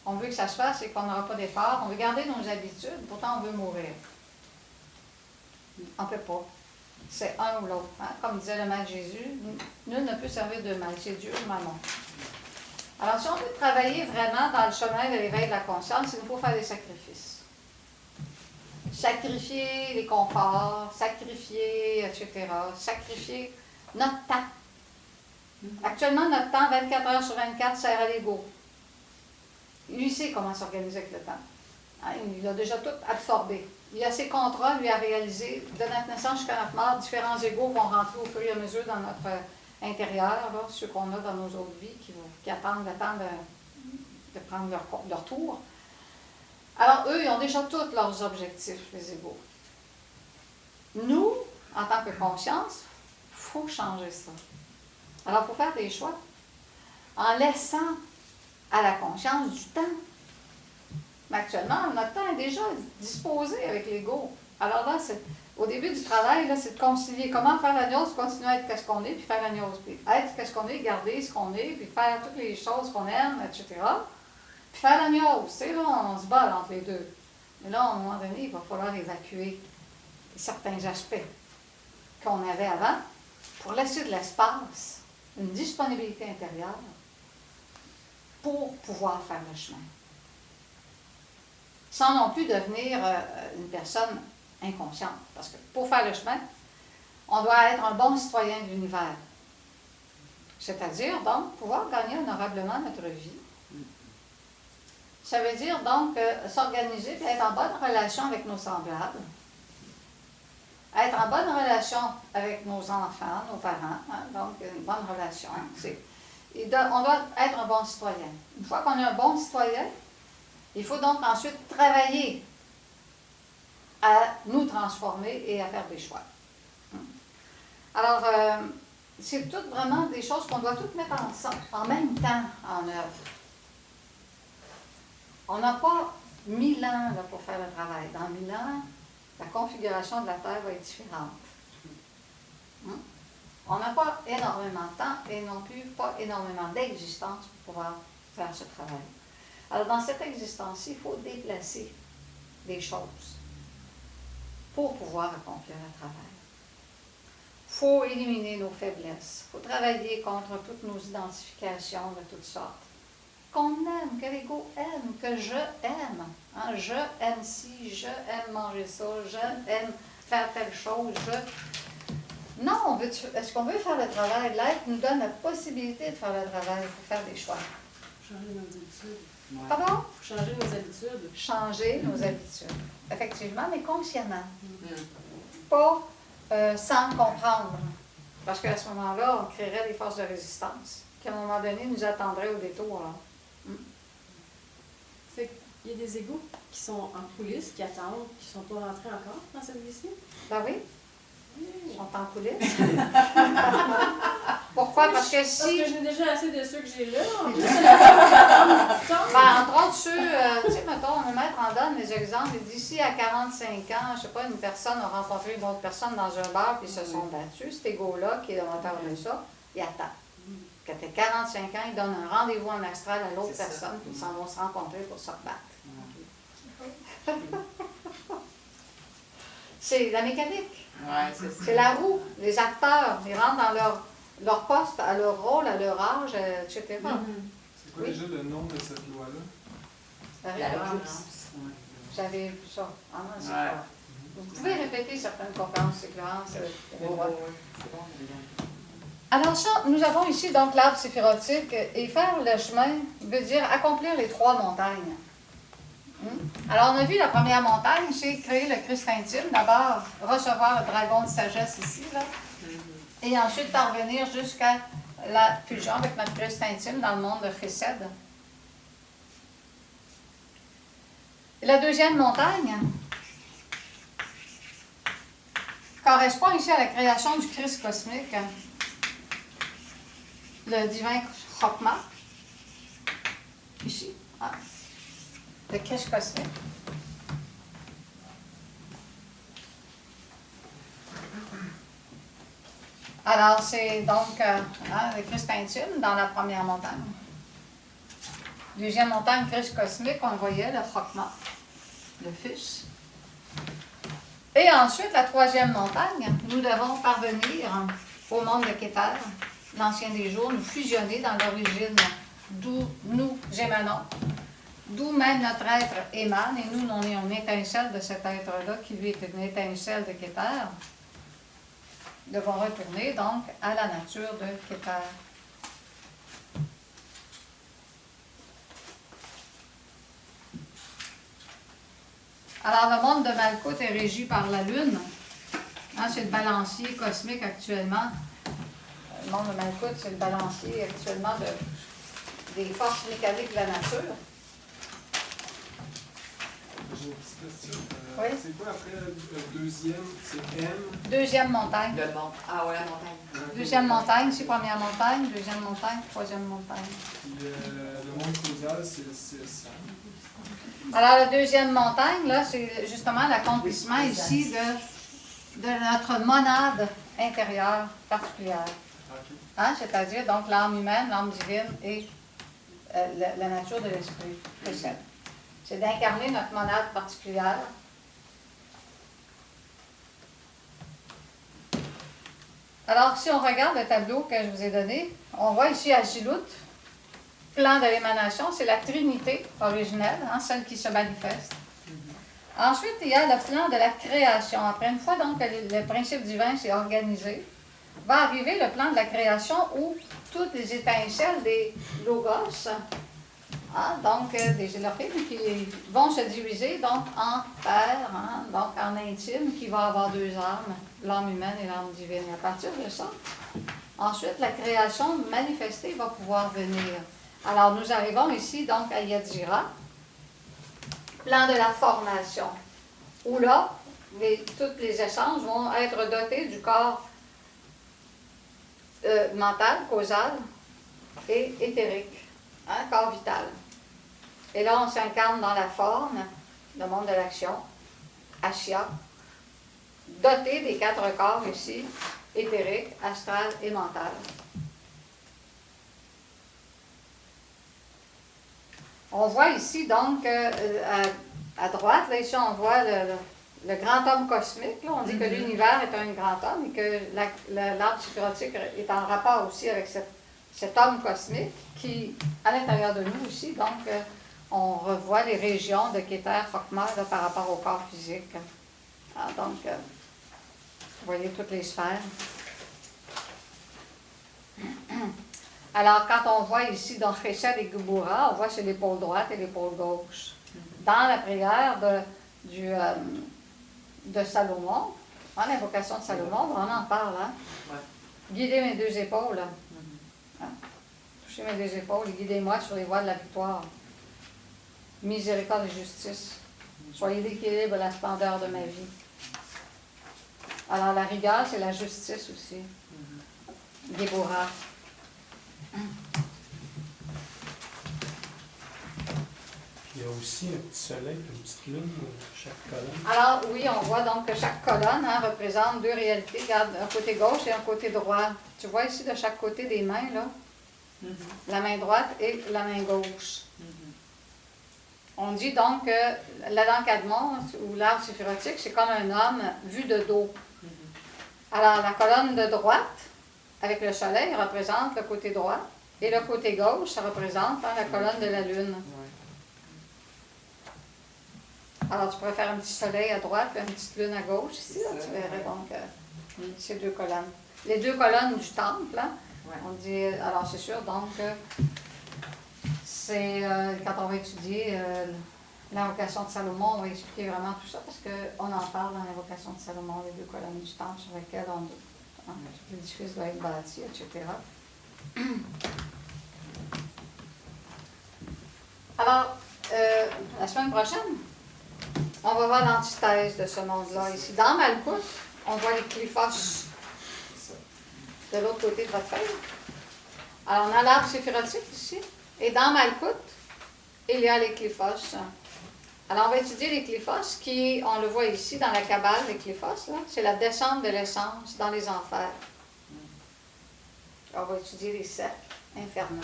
On veut que ça se fasse et qu'on n'aura pas d'effort. On veut garder nos habitudes, pourtant on veut mourir. On ne peut pas. C'est un ou l'autre. Hein? Comme disait le maître Jésus, nul ne peut servir de mal, c'est Dieu ou maman. Alors, si on veut travailler vraiment dans le chemin de l'éveil de la conscience, il nous faut faire des sacrifices. Sacrifier les conforts, sacrifier, etc. Sacrifier notre temps. Actuellement, notre temps, 24 heures sur 24, sert à l'ego. Lui sait comment s'organiser avec le temps. Hein, il a déjà tout absorbé. Il a ses contrats, lui, à réaliser. De notre naissance jusqu'à notre mort, différents égos vont rentrer au fur et à mesure dans notre intérieur, là, ceux qu'on a dans nos autres vies, qui attendent de prendre leur tour. Alors, eux, ils ont déjà tous leurs objectifs, les égos. Nous, en tant que conscience, il faut changer ça. Alors, il faut faire des choix en laissant à la conscience du temps. Mais actuellement, notre temps est déjà disposé avec l'ego. Alors là, au début du travail, c'est de concilier comment faire la gnose, continuer à être ce qu'on est, puis faire la gnose. Puis être ce qu'on est, garder ce qu'on est, puis faire toutes les choses qu'on aime, etc. Puis faire la gnose. Tu sais, là, on se bat entre les deux. Mais là, à un moment donné, il va falloir évacuer certains aspects qu'on avait avant pour laisser de l'espace, une disponibilité intérieure pour pouvoir faire le chemin. Sans non plus devenir une personne inconsciente. Parce que pour faire le chemin, on doit être un bon citoyen de l'univers. C'est-à-dire, donc, pouvoir gagner honorablement notre vie. Ça veut dire, donc, s'organiser et être en bonne relation avec nos semblables. Être en bonne relation avec nos enfants, nos parents. Hein, donc, une bonne relation. On doit être un bon citoyen. Une fois qu'on est un bon citoyen, il faut donc ensuite travailler à nous transformer et à faire des choix. Alors, c'est toutes vraiment des choses qu'on doit toutes mettre ensemble, en même temps en œuvre. On n'a pas 1000 ans là, pour faire le travail. Dans 1000 ans, la configuration de la Terre va être différente. On n'a pas énormément de temps et non plus pas énormément d'existence pour pouvoir faire ce travail. Alors, dans cette existence-ci, il faut déplacer des choses pour pouvoir accomplir le travail. Il faut éliminer nos faiblesses. Il faut travailler contre toutes nos identifications de toutes sortes. Qu'on aime, que l'ego aime, que je aime. Hein? Je aime ci, je aime manger ça, je aime faire telle chose, Non, est-ce qu'on veut faire le travail? L'être nous donne la possibilité de faire le travail. Il faut faire des choix. Changer nos habitudes. Pardon? Changer nos habitudes. Changer nos habitudes. Effectivement, mais consciemment. Pas sans comprendre. Parce qu'à ce moment-là, on créerait des forces de résistance qui, à un moment donné, nous attendraient au détour. Fait qu'il y a des égos qui sont en coulisses, qui attendent, qui ne sont pas rentrés encore dans cette vie-ci. Ben oui. Ils sont en coulisses. Pourquoi? Parce que si... Parce que j'ai déjà assez de ceux que j'ai là. Entre autres, ceux, tu sais, mettons, on donne des exemples. D'ici à 45 ans, je ne sais pas, une personne a rencontré une autre personne dans un bar, puis ils se sont battus. Cet égo-là, qui est le moteur de ça, il attend. Quand tu as 45 ans, il donne un rendez-vous en astral à l'autre personne, puis ils s'en vont se rencontrer pour se rebattre. C'est la mécanique. Ouais, c'est ça. C'est la roue. Les acteurs, ils rentrent dans leur poste, à leur rôle, à leur âge, etc. C'est quoi déjà le nom de cette loi-là? La référence. J'avais vu ça. Ah non, c'est pas. Vous pouvez répéter certaines conférences, c'est clair. C'est bon. Alors ça, nous avons ici donc l'arbre séphirotique et faire le chemin veut dire accomplir les 3 montagnes. Alors, on a vu la première montagne, c'est créer le Christ intime. D'abord, recevoir le dragon de sagesse ici, là. Et ensuite, parvenir jusqu'à la fusion avec notre Christ intime dans le monde de Chesed. Et la deuxième montagne correspond ici à la création du Christ cosmique, le divin Chokmah, ici. Le Christ cosmique. Alors, c'est donc le Christ intime dans la première montagne. Deuxième montagne, Christ cosmique, on le voyait, le Chokmah, le Fils. Et ensuite, la troisième montagne, nous devons parvenir au monde de Kéter, l'ancien des jours, nous fusionner dans l'origine d'où nous émanons, d'où même notre être émane, et nous, on est une étincelle de cet être-là, qui lui est une étincelle de Kéter. Nous devons retourner donc à la nature de Kéter. Alors, le monde de Malkout est régi par la Lune. Hein, c'est le balancier cosmique actuellement. Le monde de Malkout, c'est le balancier actuellement des forces mécaniques de la nature. J'ai une petite question. Oui. C'est quoi après le deuxième? C'est M? Deuxième montagne. Le monde. Ah ouais, la montagne. Deuxième montagne, c'est première montagne. Deuxième montagne, troisième montagne. Puis le monde causal, c'est ça. Alors, la deuxième montagne, là, c'est justement l'accomplissement ici de notre monade intérieure particulière. Ok. Hein? C'est-à-dire, donc, l'âme humaine, l'âme divine et la nature de l'esprit. C'est d'incarner notre monade particulière. Alors, si on regarde le tableau que je vous ai donné, on voit ici Agilut, plan de l'émanation, c'est la Trinité originelle, hein, celle qui se manifeste. Ensuite, il y a le plan de la création. Après, une fois donc que le principe divin s'est organisé, va arriver le plan de la création où toutes les étincelles des logos, hein, donc des Elohim, qui vont se diviser donc en père, hein, donc en intime, qui va avoir deux âmes, l'âme humaine et l'âme divine. Et à partir de ça, ensuite, la création manifestée va pouvoir venir. Alors, nous arrivons ici donc à Yetzira, plan de la formation, où là, toutes les essences vont être dotées du corps mental, causal et éthérique, hein, corps vital. Et là, on s'incarne dans la forme, le monde de l'action, Ashia, doté des quatre corps ici, éthérique, astral et mental. On voit ici donc, à droite, là, ici on voit le grand homme cosmique. Là. On dit que l'univers est un grand homme et que l'arbre séphirotique est en rapport aussi avec cet homme cosmique qui, à l'intérieur de nous aussi, donc on revoit les régions de Kéter, Chokmah par rapport au corps physique. Ah, donc, vous voyez toutes les sphères. Alors, quand on voit ici dans Chesed et Geboura, on voit c'est l'épaule droite et l'épaule gauche. Dans la prière de Salomon, hein, l'invocation de Salomon, on en parle. Hein? Ouais. Guidez mes deux épaules. Hein? Touchez mes deux épaules et guidez-moi sur les voies de la victoire. Miséricorde et justice. Soyez l'équilibre et la splendeur de ma vie. Alors, la rigueur, c'est la justice aussi. Geboura. Il y a aussi un petit soleil, une petite lune sur chaque colonne. Alors, oui, on voit donc que chaque colonne représente deux réalités. Regarde, un côté gauche et un côté droit. Tu vois ici de chaque côté des mains, là, la main droite et la main gauche. On dit donc que l'Adam Kadmon, ou l'arbre séphirotique, c'est comme un homme vu de dos. Alors, la colonne de droite, avec le soleil, représente le côté droit, et le côté gauche, ça représente la colonne de la lune. Alors, tu pourrais faire un petit soleil à droite et une petite lune à gauche ici, là, tu verrais donc ces deux colonnes. Les deux colonnes du temple, hein, on dit, alors c'est sûr, donc, c'est, quand on va étudier l'invocation de Salomon, on va expliquer vraiment tout ça, parce qu'on en parle dans l'invocation de Salomon, les deux colonnes du temple sur lesquelles l'édifice doit être bâti, etc. Alors, la semaine prochaine, on va voir l'antithèse de ce monde-là ici. Dans Malkout, on voit les cliphos de l'autre côté de votre feuille. Alors, on a l'arbre séphirotique ici. Et dans Malkout, il y a les cliphos. Alors, on va étudier les cliphos qui, on le voit ici dans la Kabbale, les cliphos, c'est la descente de l'essence dans les enfers. On va étudier les cercles infernaux.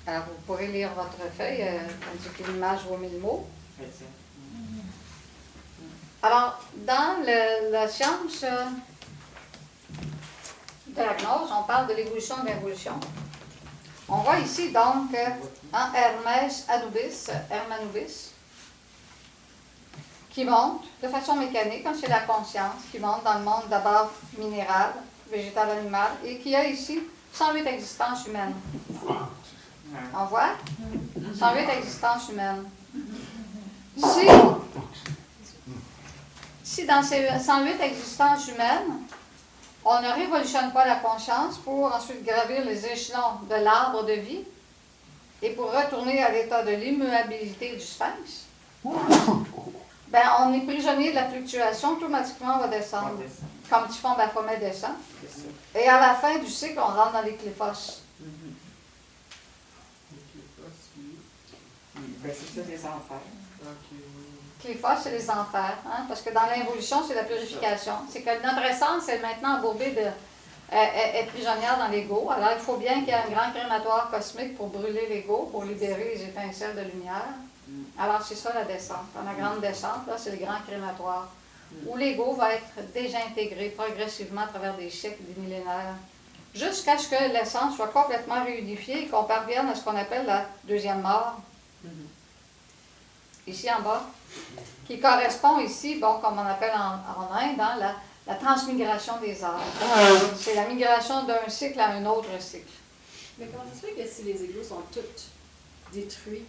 Alors, vous pourrez lire votre feuille, tandis que l'image vaut 1000 mots. Alors, dans la science de la gnose, on parle de l'évolution de l'involution. On voit ici donc Hermès Hermanubis, qui monte de façon mécanique, comme c'est la conscience, qui monte dans le monde d'abord minéral, végétal, animal, et qui a ici 108 existences humaines. On voit 108 existences humaines. Si dans ces 108 existences humaines, on ne révolutionne pas la conscience pour ensuite gravir les échelons de l'arbre de vie et pour retourner à l'état de l'immuabilité du sphinx, ben, on est prisonnier de la fluctuation, automatiquement on va descendre. Comme Typhon Baphomet descend. Et à la fin du cycle, on rentre dans les cléphos. Ben, c'est ça, les enfers. Cléphos, c'est les enfers. Hein? Parce que dans l'involution, c'est la purification. C'est que notre essence est maintenant embourbée est prisonnière dans l'ego. Alors, il faut bien qu'il y ait un grand crématoire cosmique pour brûler l'ego, pour libérer les étincelles de lumière. Alors, c'est ça la descente. Dans la grande descente, là, c'est le grand crématoire, où l'ego va être désintégré progressivement à travers des siècles, des millénaires, jusqu'à ce que l'essence soit complètement réunifiée et qu'on parvienne à ce qu'on appelle la deuxième mort. Ici en bas, qui correspond ici, bon, comme on appelle en Inde, dans la transmigration des âges. C'est la migration d'un cycle à un autre cycle. Mais comment ça se fait que si les égos sont tous détruits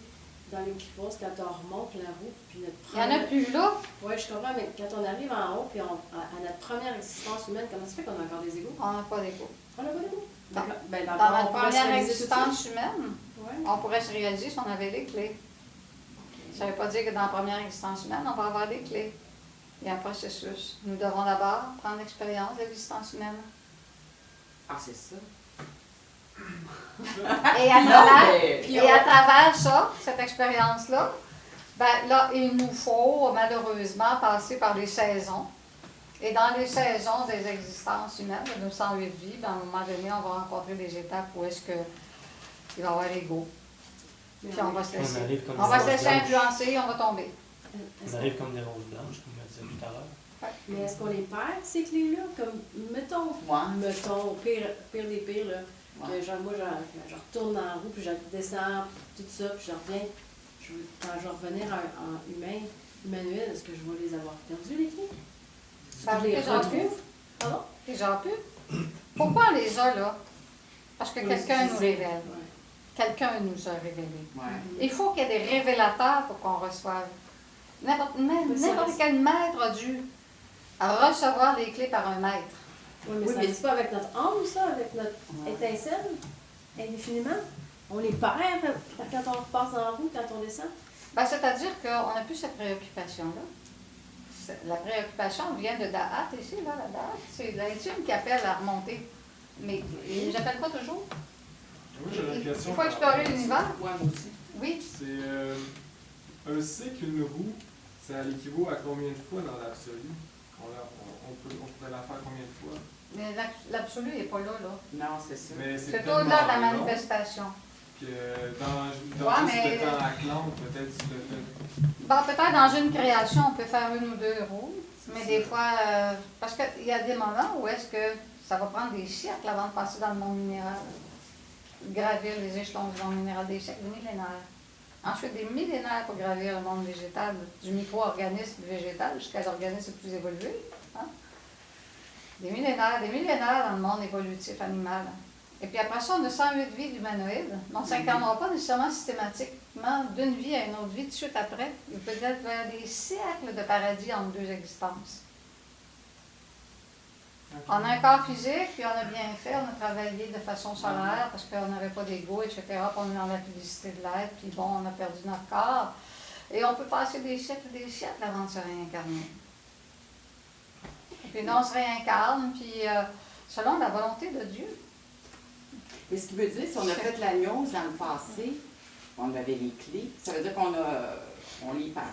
dans les cléphos, quand on remonte la roue, puis notre Il n'y en a plus là. Oui, je comprends, mais quand on arrive en haut, puis à notre première existence humaine, comment ça se fait qu'on a encore des égos? On n'a pas d'égo. On n'a pas d'égos? Dans on notre pourrait se première réaliser tout de suite. existence humaine, on pourrait se réaliser si on avait les clés. Ça ne veut pas dire que dans la première existence humaine, on va avoir des clés. Il y a un processus. Nous devons d'abord prendre l'expérience de l'existence humaine. Ah, c'est ça. Et à travers ça, cette expérience-là, ben là, il nous faut malheureusement passer par les saisons. Et dans les saisons des existences humaines, de nos 108 vies, ben, à un moment donné, on va rencontrer des étapes où est-ce qu'il va y avoir l'ego. Puis on va se laisser influencer, on va tomber. On arrive comme des roses blanches, comme on disait tout à l'heure. Mais est-ce qu'on les perd, ces clés-là? Comme, mettons, pire des pires, là, que genre, moi, je retourne dans la roue, puis je descends, tout ça, puis je reviens. Quand je vais revenir en humanoïde, est-ce que je vais les avoir perdues, les clés? Ça les retrouve. Pardon? Déjà plus. Pourquoi on les a là? Parce que quelqu'un nous révèle. Quelqu'un nous a révélé. Il faut qu'il y ait des révélateurs pour qu'on reçoive. N'importe quel maître a dû recevoir les clés par un maître. Oui, mais c'est pas avec notre âme, ça, avec notre étincelle, indéfiniment. On les perd quand on repasse dans la roue, quand on descend. Ben, c'est-à-dire qu'on n'a plus cette préoccupation-là. La préoccupation vient de Da'at ici, là, la Da'at. C'est l'intime qui appelle à remonter. Mais ils n'appellent pas toujours. Moi, j'avais une question. Il faut explorer l'univers. Ouais, moi aussi. Oui. C'est un cycle, une roue, ça équivaut à combien de fois dans l'absolu? On pourrait la faire combien de fois? Mais l'absolu n'est pas là. Non, c'est ça. C'est au-delà de la manifestation. Que dans juste le temps à clampe, peut-être tu le fais. Bon, peut-être dans une création, on peut faire une ou deux roues, mais des fois, parce qu'il y a des moments où est-ce que ça va prendre des siècles avant de passer dans le monde minéral. Gravir les échelons du monde minéral, des siècles, des millénaires. Ensuite, des millénaires pour gravir le monde végétal, du micro-organisme végétal jusqu'à l'organisme le plus évolué. Hein? Des millénaires dans le monde évolutif animal. Et puis après ça, on a 108 vies d'humanoïdes. On ne s'incarnera pas nécessairement systématiquement d'une vie à une autre vie tout de suite après. Il peut être vers des siècles de paradis entre deux existences. Okay. On a un corps physique, puis on a bien fait, on a travaillé de façon solaire parce qu'on n'avait pas d'ego, etc. Puis on est dans la publicité de l'être, puis bon, on a perdu notre corps. Et on peut passer des siècles avant de se réincarner. Et puis là, on se réincarne, puis selon la volonté de Dieu. Mais ce qui veut dire, si on a fait la gnose dans le passé, on avait les clés, ça veut dire qu'on les perd.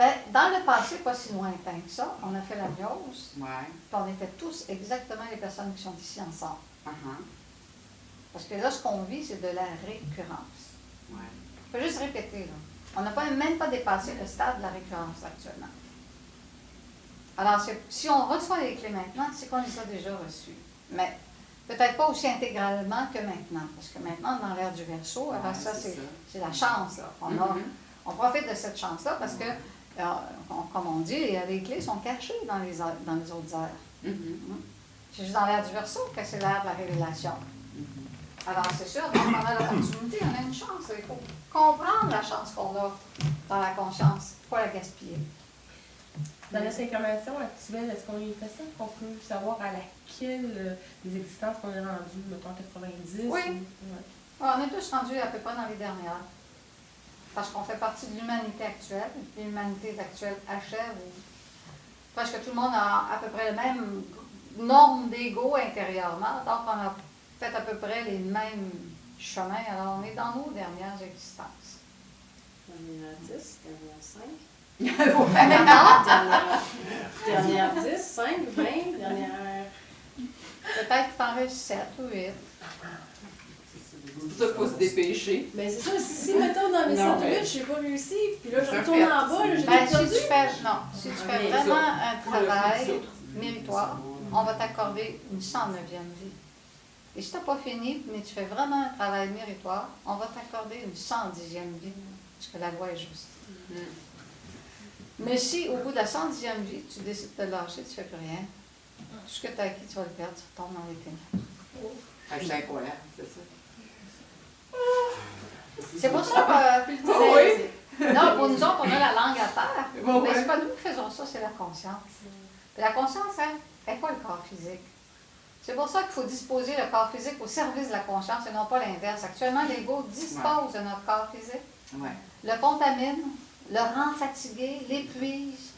Ben, dans le passé, pas si lointain que ça, on a fait la gnose, Ouais. puis on était tous exactement les personnes qui sont ici ensemble. Uh-huh. Parce que là, ce qu'on vit, c'est de la récurrence. Ouais. On peut juste répéter, là. On n'a même pas dépassé le stade de la récurrence actuellement. Alors, si on reçoit les clés maintenant, c'est qu'on les a déjà reçues. Mais peut-être pas aussi intégralement que maintenant. Parce que maintenant, dans l'ère du Verseau, alors ça, c'est la chance. Là. On profite de cette chance-là parce que, comme on dit, les clés sont cachées dans les autres airs. C'est juste dans l'ère du Verseau que c'est l'ère de la révélation. Alors, c'est sûr, donc on a l'opportunité, on a une chance. Il faut comprendre la chance qu'on a dans la conscience, pas la gaspiller. Dans notre incarnation actuelle, est-ce qu'on y fait ça? Qu'on peut savoir à laquelle des existences qu'on est rendu, mettons 90? Oui. Ouais. On est tous rendus à peu près dans les dernières. Parce qu'on fait partie de l'humanité actuelle. L'humanité actuelle achève. Parce que tout le monde a à peu près le même norme d'ego intérieurement. Donc, on a fait à peu près les mêmes chemins. Alors, on est dans nos dernières existences. Dernière 10, dernière 5. Maintenant, Dernière 10, 5, 20, dernière. peut-être qu'il t'en reste 7 ou 8. Ça, il faut se dépêcher. Mais c'est ça, si mettons dans les Non, 7 mais- 8, je n'ai pas réussi, puis là je Ça retourne fait- en bas, là, j'ai Ben, tout perdu. si tu fais mais vraiment ça, un travail méritoire, on va t'accorder une 109e vie. Et si tu n'as pas fini, mais tu fais vraiment un travail méritoire, on va t'accorder une 110e vie, parce que la loi est juste. Mais si, au bout de la 110e vie, tu décides de lâcher, tu ne fais plus rien, tout ce que tu as acquis, tu vas le perdre, tu retombes dans les ténèbres. C'est incroyable, c'est ça. C'est pour ça que... Oh oui. Non, pour nous autres, on a la langue à terre. Bon, Mais ouais. c'est pas nous qui faisons ça, c'est la conscience. Puis la conscience, elle n'est pas le corps physique. C'est pour ça qu'il faut disposer le corps physique au service de la conscience et non pas l'inverse. Actuellement, l'ego dispose de notre corps physique, Ouais. le contamine, le rend fatigué, l'épuise.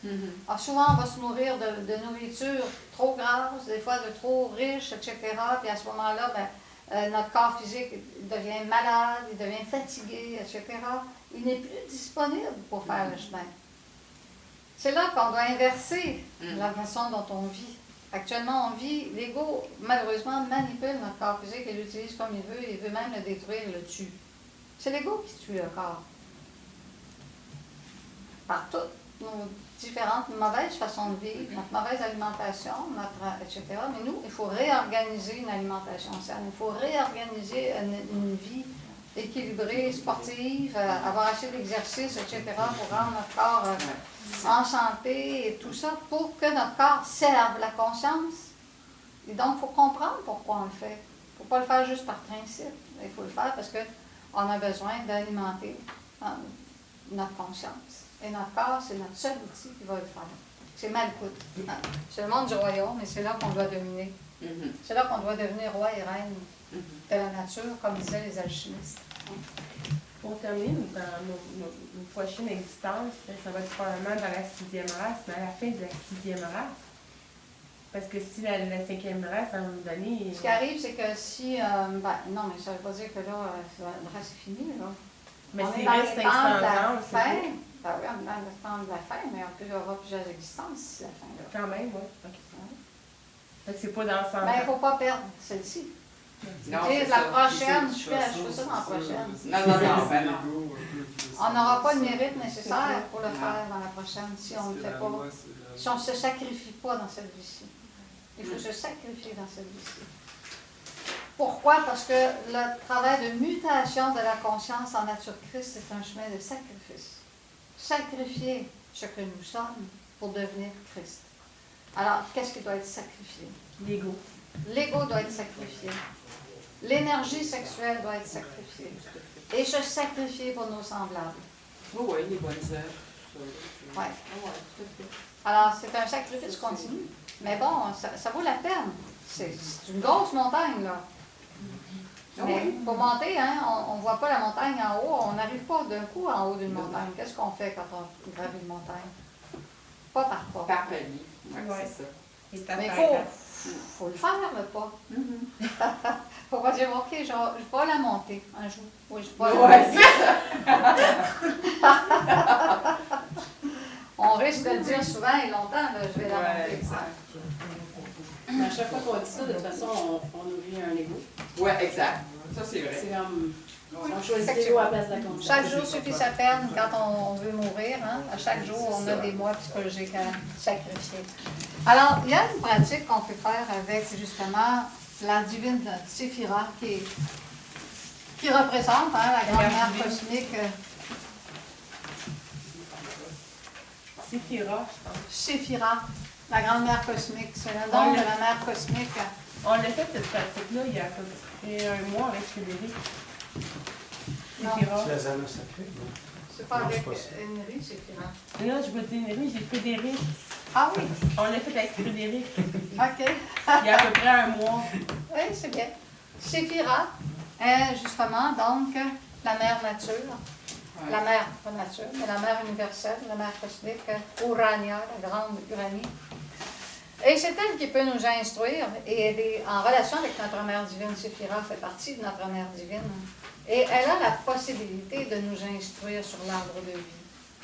Souvent, on va se nourrir de nourriture trop grasse, des fois de trop riche, etc. Puis à ce moment-là, notre corps physique devient malade, il devient fatigué, etc. Il n'est plus disponible pour faire le chemin. C'est là qu'on doit inverser la façon dont on vit. Actuellement, on vit, l'ego, malheureusement, manipule notre corps physique et l'utilise comme il veut même le détruire, le tue. C'est l'ego qui tue le corps. Par toutes nos différentes mauvaises façons de vivre, notre mauvaise alimentation, etc. Mais nous, il faut réorganiser une alimentation saine, il faut réorganiser une vie équilibrée, sportive, avoir assez d'exercice, etc. pour rendre notre corps en santé et tout ça, pour que notre corps serve la conscience. Et donc, il faut comprendre pourquoi on le fait. Il ne faut pas le faire juste par principe. Il faut le faire parce qu'on a besoin d'alimenter notre conscience. Et notre corps, c'est notre seul outil qui va le faire. C'est Malkout. C'est le monde du royaume et c'est là qu'on doit dominer. C'est là qu'on doit devenir roi et reine de la nature, comme disaient les alchimistes. Pour terminer, dans nos prochaines existences, ça va être probablement dans la 6e race, mais à la fin de la 6e race. Parce que si la 5e race, à un moment donné... Ce qui arrive, c'est que si... non, mais ça ne veut pas dire que là, la race est finie, là. Mais on s'il est dans reste les 500 temps de la ans, c'est fin. bon. Ben oui, on est dans le temps de la fin, mais il y aura plusieurs existences d'ici la fin. Là. Quand même, oui. OK. Fait que c'est pas dans 100 ans. Mais il ne faut pas perdre celle-ci. Non, Tu sais, c'est la ça. prochaine, je fais ça dans la prochaine. Non, ben non. On n'aura pas le mérite nécessaire pour le faire dans la prochaine si on ne le fait pas. Si on ne se sacrifie pas dans cette vie-ci. Il faut se sacrifier dans cette vie-ci. Pourquoi? Parce que le travail de mutation de la conscience en nature Christ, c'est un chemin de sacrifice. Sacrifier ce que nous sommes pour devenir Christ. Alors, qu'est-ce qui doit être sacrifié? L'ego. L'ego doit être sacrifié. L'énergie sexuelle doit être sacrifiée. Et se sacrifier pour nos semblables. Oui, les bonnes œuvres. Ouais. Tout à fait. Alors, c'est un sacrifice continu. Mais bon, ça vaut la peine. C'est une grosse montagne, là. Mais pour monter, hein, on ne voit pas la montagne en haut. On n'arrive pas d'un coup en haut d'une montagne. Qu'est-ce qu'on fait quand on gravit une montagne? Pas par pas. Par palier. Oui, Ouais. c'est ça. Mais il faut le faire, le pas. Il ne faut pas dire, OK, je vais la monter un jour. Oui, je vais la monter. Ouais, c'est ça. on risque de le dire souvent et longtemps, là, je vais la monter. Mais à chaque fois qu'on dit ça, de toute façon, on oublie un ego. Ouais, exact. Ça, c'est vrai. C'est comme, on choisit Effectivement. l'ego à la place de la conscience. Chaque jour suffit sa peine quand on veut mourir. Hein? À chaque jour, on a des mois psychologiques à sacrifier. Alors, il y a une pratique qu'on peut faire avec, justement, la divine Séphira qui représente la grand-mère cosmique. Séphira, je pense. Séphira, la grand-mère cosmique. C'est le nom de la mère cosmique. On a fait cette pratique-là il y a à peu près un mois avec Frédéric. Non. Séphira. C'est la zone sacrée, non? C'est pas Non, avec c'est pas ça. Henry, Séphira. Là, je vous dis, oui, j'ai Frédéric. Ah oui, On l'a fait avec Frédéric OK. il y a à peu près un mois. Oui, c'est bien. Séphira est justement donc la mère nature. La mère, pas nature, mais la mère universelle, la mère cosmique, Urania, la grande Uranie. Et c'est elle qui peut nous instruire, et elle est en relation avec notre mère divine. Séphira fait partie de notre mère divine. Et elle a la possibilité de nous instruire sur l'arbre de vie,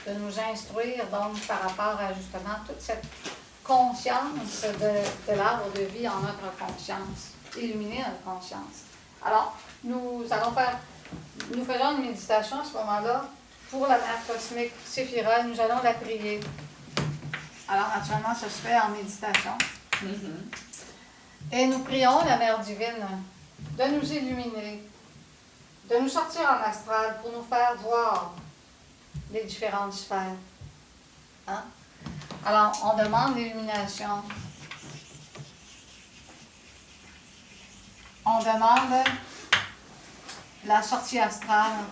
de nous instruire donc par rapport à justement toute cette conscience de l'arbre de vie en notre conscience, illuminer notre conscience. Alors, nous faisons une méditation à ce moment-là pour la mère cosmique Séphira. Nous allons la prier. Alors, naturellement, ça se fait en méditation. Et nous prions la mère divine de nous illuminer, de nous sortir en astral pour nous faire voir les différentes sphères. Hein? Alors, on demande l'illumination. On demande la sortie astrale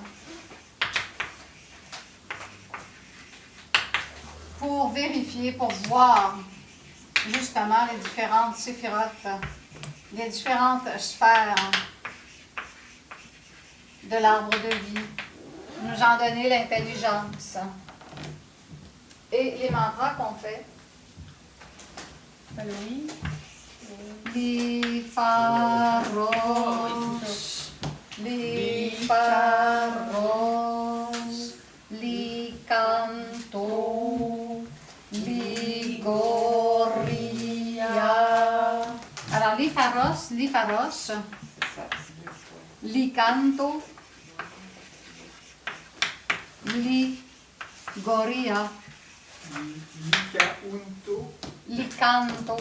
pour vérifier, pour voir justement les différentes séphirotes, les différentes sphères de l'arbre de vie, nous en donner l'intelligence. Et les mantras qu'on fait, Oui. Lifaros, Lifaros, Licanto, Ligoria. Alors, Lifaros, Licanto, Ligoria, Licanto,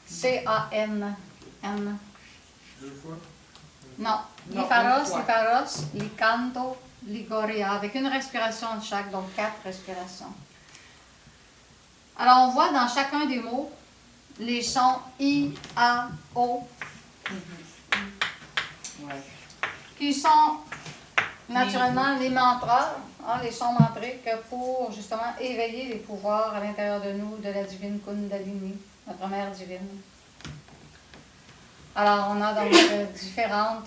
C-A-N. Deux fois. Non, Lifaros, Licanto, Ligoria, avec une respiration de chaque, donc 4 respirations. Alors, on voit dans chacun des mots les sons I, A, O, qui sont naturellement les mantras, hein, les sons mantriques pour justement éveiller les pouvoirs à l'intérieur de nous de la divine Kundalini, notre mère divine. Alors, on a donc différents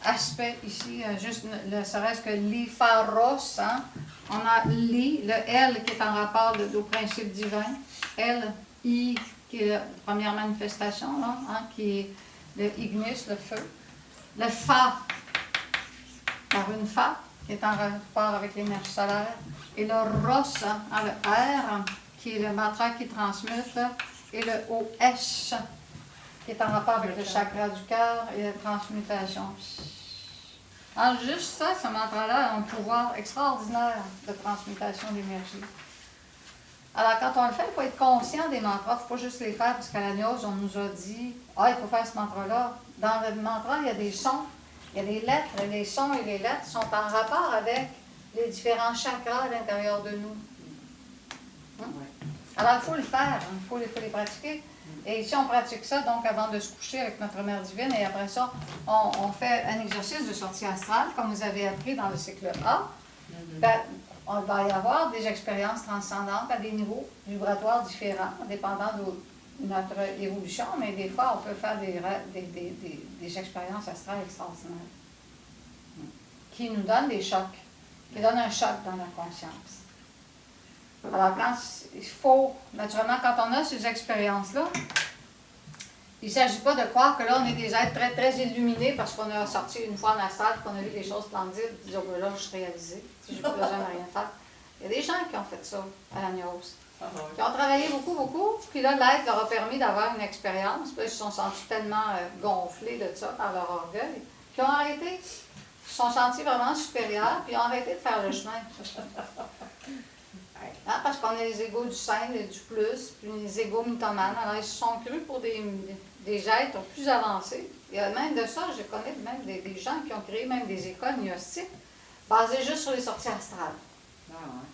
aspects ici, juste ne serait-ce que l'Ifaros, hein? On a l'I, le L qui est en rapport au principe divin, L, I qui est la première manifestation, là, hein, qui est le Ignis, le feu, le Fa, la rune Fa, qui est en rapport avec l'énergie solaire, et le Ros, hein, le R, qui est le mantra qui transmute, et le OS, qui est en rapport avec le chakra du cœur et la transmutation. Alors, juste ça, ce mantra-là a un pouvoir extraordinaire de transmutation d'énergie. Alors, quand on le fait, il faut être conscient des mantras, il ne faut pas juste les faire, parce qu'à la gnose, on nous a dit « Ah, il faut faire ce mantra-là ». Dans le mantra, il y a des sons, il y a des lettres, et les sons et les lettres sont en rapport avec les différents chakras à l'intérieur de nous. Hein? Alors, il faut le faire, il faut les pratiquer. Et ici, on pratique ça donc avant de se coucher avec notre mère divine. Et après ça, on fait un exercice de sortie astrale, comme vous avez appris dans le cycle A. Ben, on va y avoir des expériences transcendantes à des niveaux vibratoires différents, dépendant de notre évolution. Mais des fois, on peut faire des expériences astrales extraordinaires qui nous donnent des chocs, qui donnent un choc dans la conscience. Alors, il faut, naturellement, quand on a ces expériences-là, Il ne s'agit pas de croire que là, on est des êtres très, très illuminés parce qu'on a sorti une fois en astral et qu'on a vu des choses splendides. Dire, oh, ben là, je suis réalisé. Si j'ai plus besoin de rien faire. Il y a des gens qui ont fait ça à la Niose. Qui ont travaillé beaucoup, beaucoup. Puis là, l'aide leur a permis d'avoir une expérience. Puis là, ils se sont sentis tellement gonflés de ça par leur orgueil. Puis ils ont arrêté. Ils se sont sentis vraiment supérieurs. Puis ils ont arrêté de faire le chemin. Hein, parce qu'on a les égos du 5 et du plus, puis les égos mythomanes. Alors, ils se sont crus pour des êtres plus avancés. Il y a même de ça, je connais même des gens qui ont créé même des écoles gnostiques basées juste sur les sorties astrales. Ah ouais.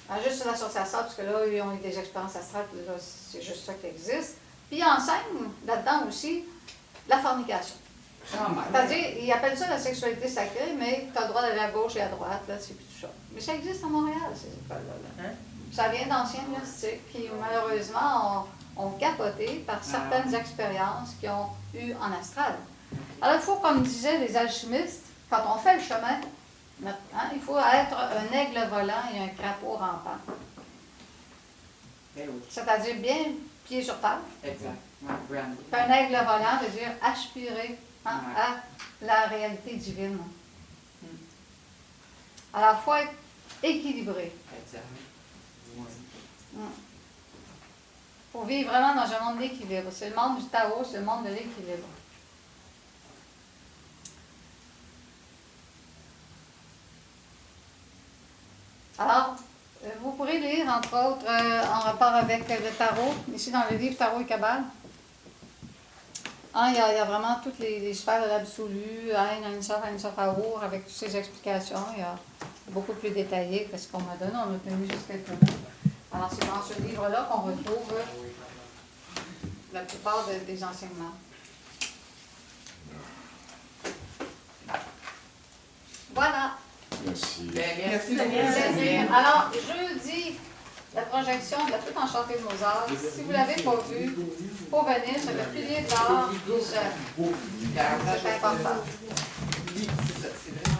Alors, juste sur la sortie astrale, parce que là, ils ont eu des expériences astrales, puis là, c'est juste ça qui existe. Puis ils enseignent là-dedans aussi la fornication. C'est-à-dire, ils appellent ça la sexualité sacrée, mais tu as le droit d'aller à gauche et à droite, là, c'est plus tout ça. Mais ça existe à Montréal, ces écoles-là. Hein? Ça vient d'anciens gnostiques qui, malheureusement, ont capoté par certaines expériences qu'ils ont eues en astral. Alors, il faut, comme disaient les alchimistes, quand on fait le chemin, hein, il faut être un aigle volant et un crapaud rampant. C'est-à-dire bien pied sur terre. Exact. Ouais, un aigle volant veut dire aspirer à la réalité divine. À la fois être équilibré. Pour vivre vraiment dans un monde d'équilibre. C'est le monde du Tao, c'est le monde de l'équilibre. Alors, vous pourrez lire, entre autres, en rapport avec le tarot, ici dans le livre Tarot et Kabbale. Hein, il y a vraiment toutes les sphères de l'absolu, Ein Sof Aur, avec toutes ces explications. Il y a beaucoup plus détaillé que ce qu'on m'a donné. On a tenu juste quelques mots. Alors, c'est dans ce livre-là qu'on retrouve la plupart des enseignements. Voilà. Merci. Merci. Alors, jeudi, la projection de La Flûte enchantée de Mozart. Si vous ne l'avez pas vue, il faut venir sur le pilier d'or. C'est important. Oui, c'est ça, c'est vrai.